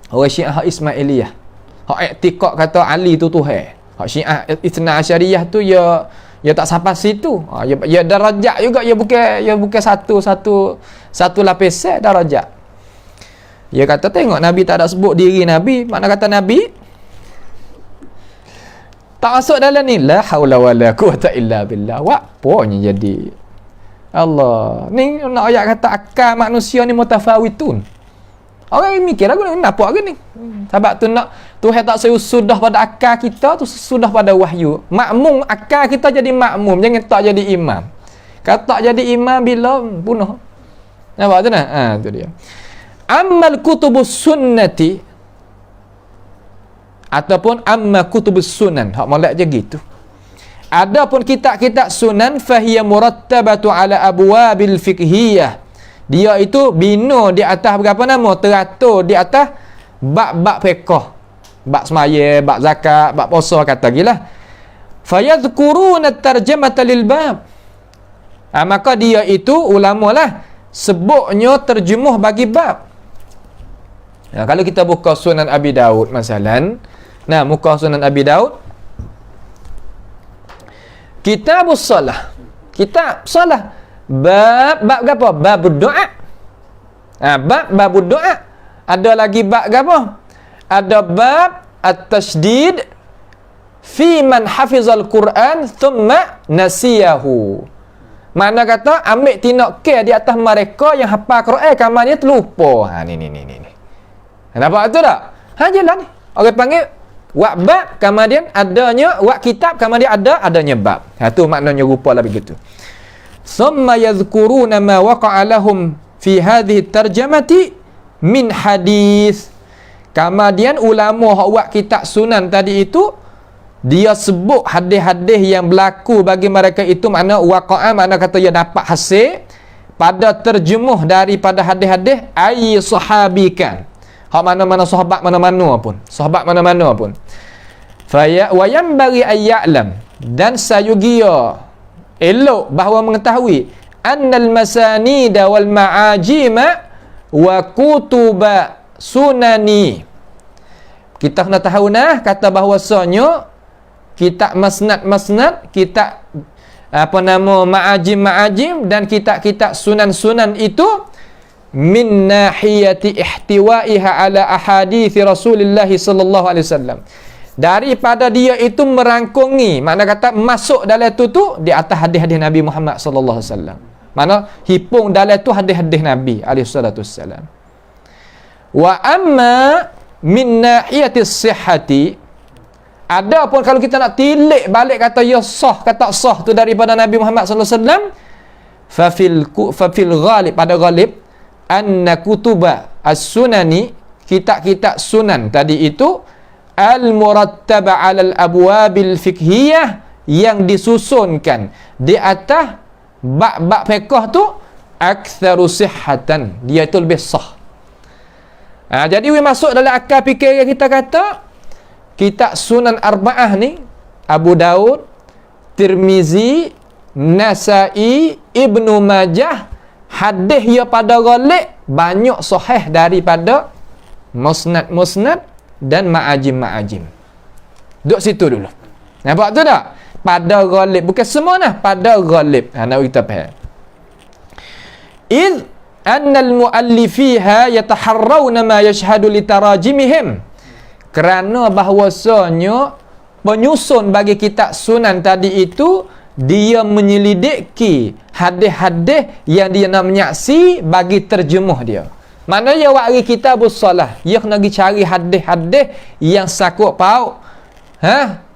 Orang Syiah hak Ismailiyah. Hak i'tiqad kata Ali tu Tuhan. Hak Syiah Itsna Asyariyah tu ya tak sampai situ. Ya darajat juga, ya bukan satu lapisan darajat. Dia kata tengok Nabi tak ada sebut diri Nabi, mana kata Nabi tak masuk dalam ni. La haula wala quwata illa billah. Apanya jadi Allah ni nak ayat kata akal manusia ni mutafawitun. Orang mikir aku nak apa ni? Sebab tu nak Tuhan tak sudah pada akal kita tu, sudah pada wahyu. Makmum akal kita jadi makmum, jangan tak jadi imam. Kalau tak jadi imam bila bunuh. Nampak tu nah? Tu dia. Ammal kutubus sunnati ataupun amma kutubus sunan. Hak molek je gitu. Adapun kitab-kitab sunan fahiya murattabatu ala abwabil fiqhiyah. Dia itu bina di atas berapa nama? Teratur di atas bab-bab fiqh. Bab semaya, bab zakat, bab puasa kata gilah. Fayadhkuruna tarjamata lil bab. Maka dia itu ulama lah sebutnya terjemuh bagi bab. Kalau kita buka Sunan Abi Daud masalan, muka Sunan Abi Daud, Kitabus Salah. Kitab Salah. Bab apa? Bab doa. Bab doa. Ada lagi bab apa? Ada bab at-tasydid fi man hafizal Quran thumma nasiyahu. Mana kata ambil tindak care di atas mereka yang hafal Quran kamarnya terlupa. Ni. Nampak tu tak? Jelas ni. Orang panggil wak bab, kemudian adanya wak kitab, kemudian adanya bab. Tu maknanya rupa lah begitu. Thumma yadhkuruna ma waqa'a lahum fi hadhihi tarjamati min hadis. Kemudian ulama hak buat kitab sunan tadi itu dia sebut hadis-hadis yang berlaku bagi mereka itu, makna waqa'a, makna kata dia dapat hasil pada terjemuh daripada hadis-hadis ai sahabikan. Hak mana-mana sahabat mana-mana pun. Sahabat mana-mana pun. Fa ya wa yanbaghi ayya'lam, dan sayugia elok bahawa mengetahui annal masanida wal ma'ajima wa kutuba sunani. Kita kena tahu kata bahawasanya kitab masnad, kitab ma'ajim dan kitab-kitab sunan-sunan itu min nahiyati ihtiwaiha ala ahadithi Rasulullah sallallahu alaihi wasallam. Daripada dia itu merangkungi, makna kata masuk dalam tu di atas hadis-hadis Nabi Muhammad sallallahu alaihi wasallam. Mana hipung dalam tu hadis-hadis Nabi alaihi salatu wasallam. Wa amma min nahiyati sihhati, adapun kalau kita nak tilik balik kata ya sah kata sah tu daripada Nabi Muhammad sallallahu alaihi wasallam, fafil ghalib, pada ghalib anna kutuba as-sunani, kitab-kitab sunan tadi itu al-murattaba 'ala al-abwabil fiqhiyah, yang disusunkan di atas bab-bab fiqh tu aktsaru sihhatan, dia itu lebih sah. Jadi we masuk dalam akal fikir kita kata kitab sunan arba'ah ni Abu Daud, Tirmizi, Nasai, Ibnu Majah, hadis ya pada ghalib banyak sahih daripada musnad-musnad dan ma'ajim-ma'ajim. Duduk situ dulu. Nampak tu tak? Pada ghalib, bukan semua nah, pada ghalib. Nak kita faham. Id annal muallifiha yataharrawna ma yashhadu li tarajimihim, kerana bahwasanya penyusun bagi kitab sunan tadi itu dia menyelidiki hadis-hadis yang dia nak menyaksi bagi terjemuh dia. Maknanya wak kitabus solah, dia kena pergi cari hadis-hadis yang sakut paut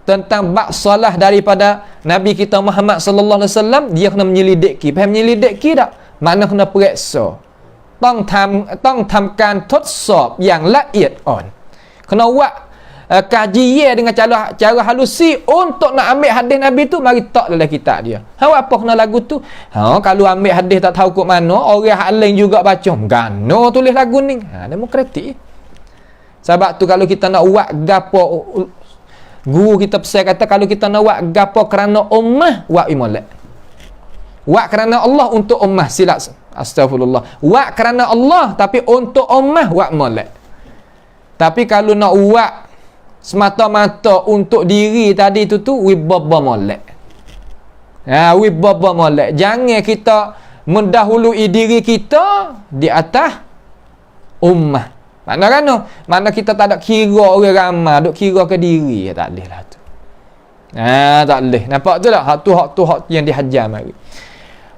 tentang bab solah daripada Nabi kita Muhammad sallallahu alaihi wasallam. Dia kena menyelidiki. Faham menyelidiki tak? Makna kena periksa. Tong thamkan todsop yang laid on. Kena buat kajian dengan cara halusi untuk nak ambil hadis Nabi tu, mari tak dalam kitab dia. Apa kena lagu tu? Kalau ambil hadis tak tahu kok mana, orang hak lain juga baca. Gano tulis lagu ni. Demokratik. Sebab tu kalau kita nak buat gapo, guru kita pesan kata kalau kita nak buat gapo kerana ummah, buat molek. Buat kerana Allah untuk ummah, silap. Astagfirullah. Buat kerana Allah tapi untuk ummah, buat molek. Tapi kalau nak buat semata-mata untuk diri tadi tu wibaba molek. Wibaba molek. Jangan kita mendahului diri kita di atas ummah. Mana kita tak ada kira orang ramai, duk kira ke diri, tak boleh lah tu. Tak boleh. Nampak tu tak? Hak tu yang dihajar mari.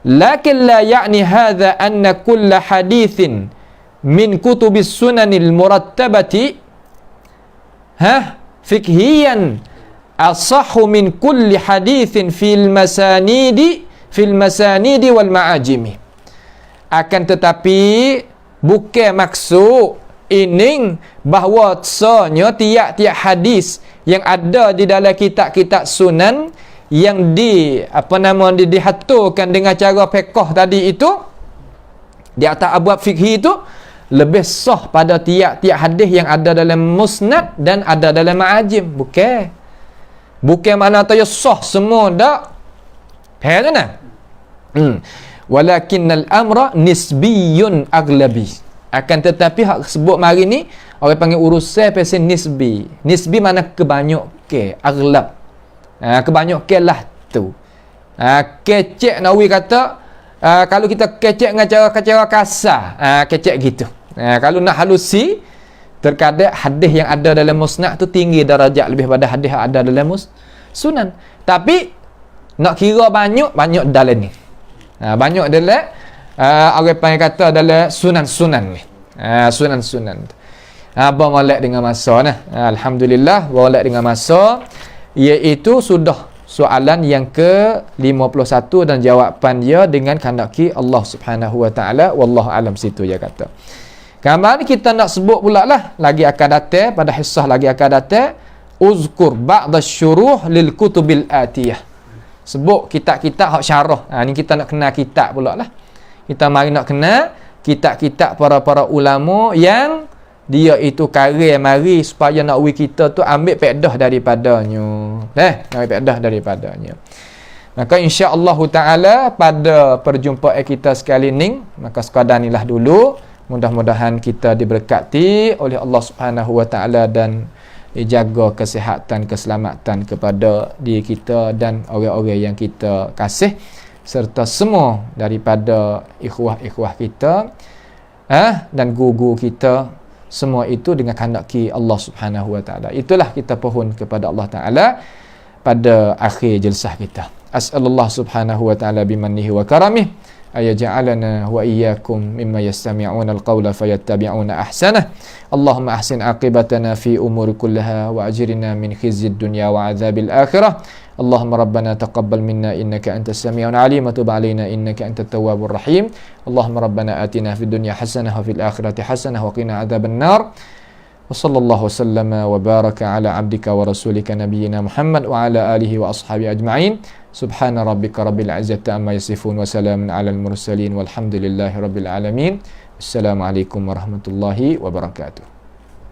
Lakin la ya'ni hadha anna kulla hadithin min kutubis sunanil murattabati fikhiyan asahhu min kulli hadithin fil masanidi wal ma'ajimi. Akan tetapi bukan maksud ini bahwasanya tiap-tiap hadis yang ada di dalam kitab-kitab sunan yang dihaturkan dengan cara fiqh tadi itu di atas abwab fikhi itu lebih sah pada tiap-tiap hadis yang ada dalam musnad dan ada dalam ma'ajim. Bukan mana tanya sah semua dak. Faham tak? Walakinnal amra nisbiyun aglabi. Akan tetapi hak sebut mari ni orang panggil urusan pasal nisbi. Nisbi mana kebanyakan, aglab. Kebanyakan lah tu. Kecek Nawawi kata kalau kita kecek dengan cara kasar, kecek gitu. Kalau nak halusi, terkadang hadis yang ada dalam musnad tu tinggi darajat lebih pada hadis yang ada dalam sunan. Tapi nak kira banyak dalam ni. Banyak dalam orang panggil kata dalam sunan-sunan ni. Sunan-sunan. Abang molek dengan masa nah. Alhamdulillah molek dengan masa, iaitu sudah soalan yang ke-51 dan jawapan dia dengan kehendaki Allah Subhanahu wa taala. Wallahu alam, situ dia kata. Gambar ni kita nak sebut pula lah, lagi akan datang pada hisah lagi akan datang, uzkur ba'da syuruh lil kutubil atiyah. Sebut kitab-kitab hak syarah. Ni kita nak kenal kitab pula lah. Kita mari nak kenal kitab-kitab para ulama yang dia itu karya mari supaya nak kita tu ambil faedah daripadanya. Ambil faedah daripadanya. Maka insya-Allah taala pada perjumpaan kita sekali ni, maka sekadar inilah dulu. Mudah-mudahan kita diberkati oleh Allah Subhanahu wa taala dan dijaga kesihatan, keselamatan kepada diri kita dan orang-orang yang kita kasih, serta semua daripada ikhwah-ikhwah kita dan guru-guru kita, semua itu dengan kehendaki Allah Subhanahu wa taala. Itulah kita pohon kepada Allah taala pada akhir jelsah kita. As'alullah Subhanahu wa taala bimannihi wa karamih ayaj'alana wa iyyakum mimma yastami'una al-qawla fayattabi'una ahsanah. Allahumma ahsin aqibatana fi umuri kullaha wa ajirna min khizyid dunya wa adzabil akhirah. Allahumma rabbana taqabbal minna innaka antas sami'un alim wa tub 'alaina innaka antat tawwabur rahim. Allahumma rabbana atina fid dunya hasanah wa fil akhirati hasanah wa qina adzaban nar. Wa sallallahu wasallama wa baraka ala abdika wa rasulika nabiyyina Muhammad wa ala alihi wa ashabi ajma'in. Subhana rabbika rabbil izzati amma yasifun wa salamun alal mursalin walhamdulillahi rabbil alamin. Assalamualaikum warahmatullahi wabarakatuh.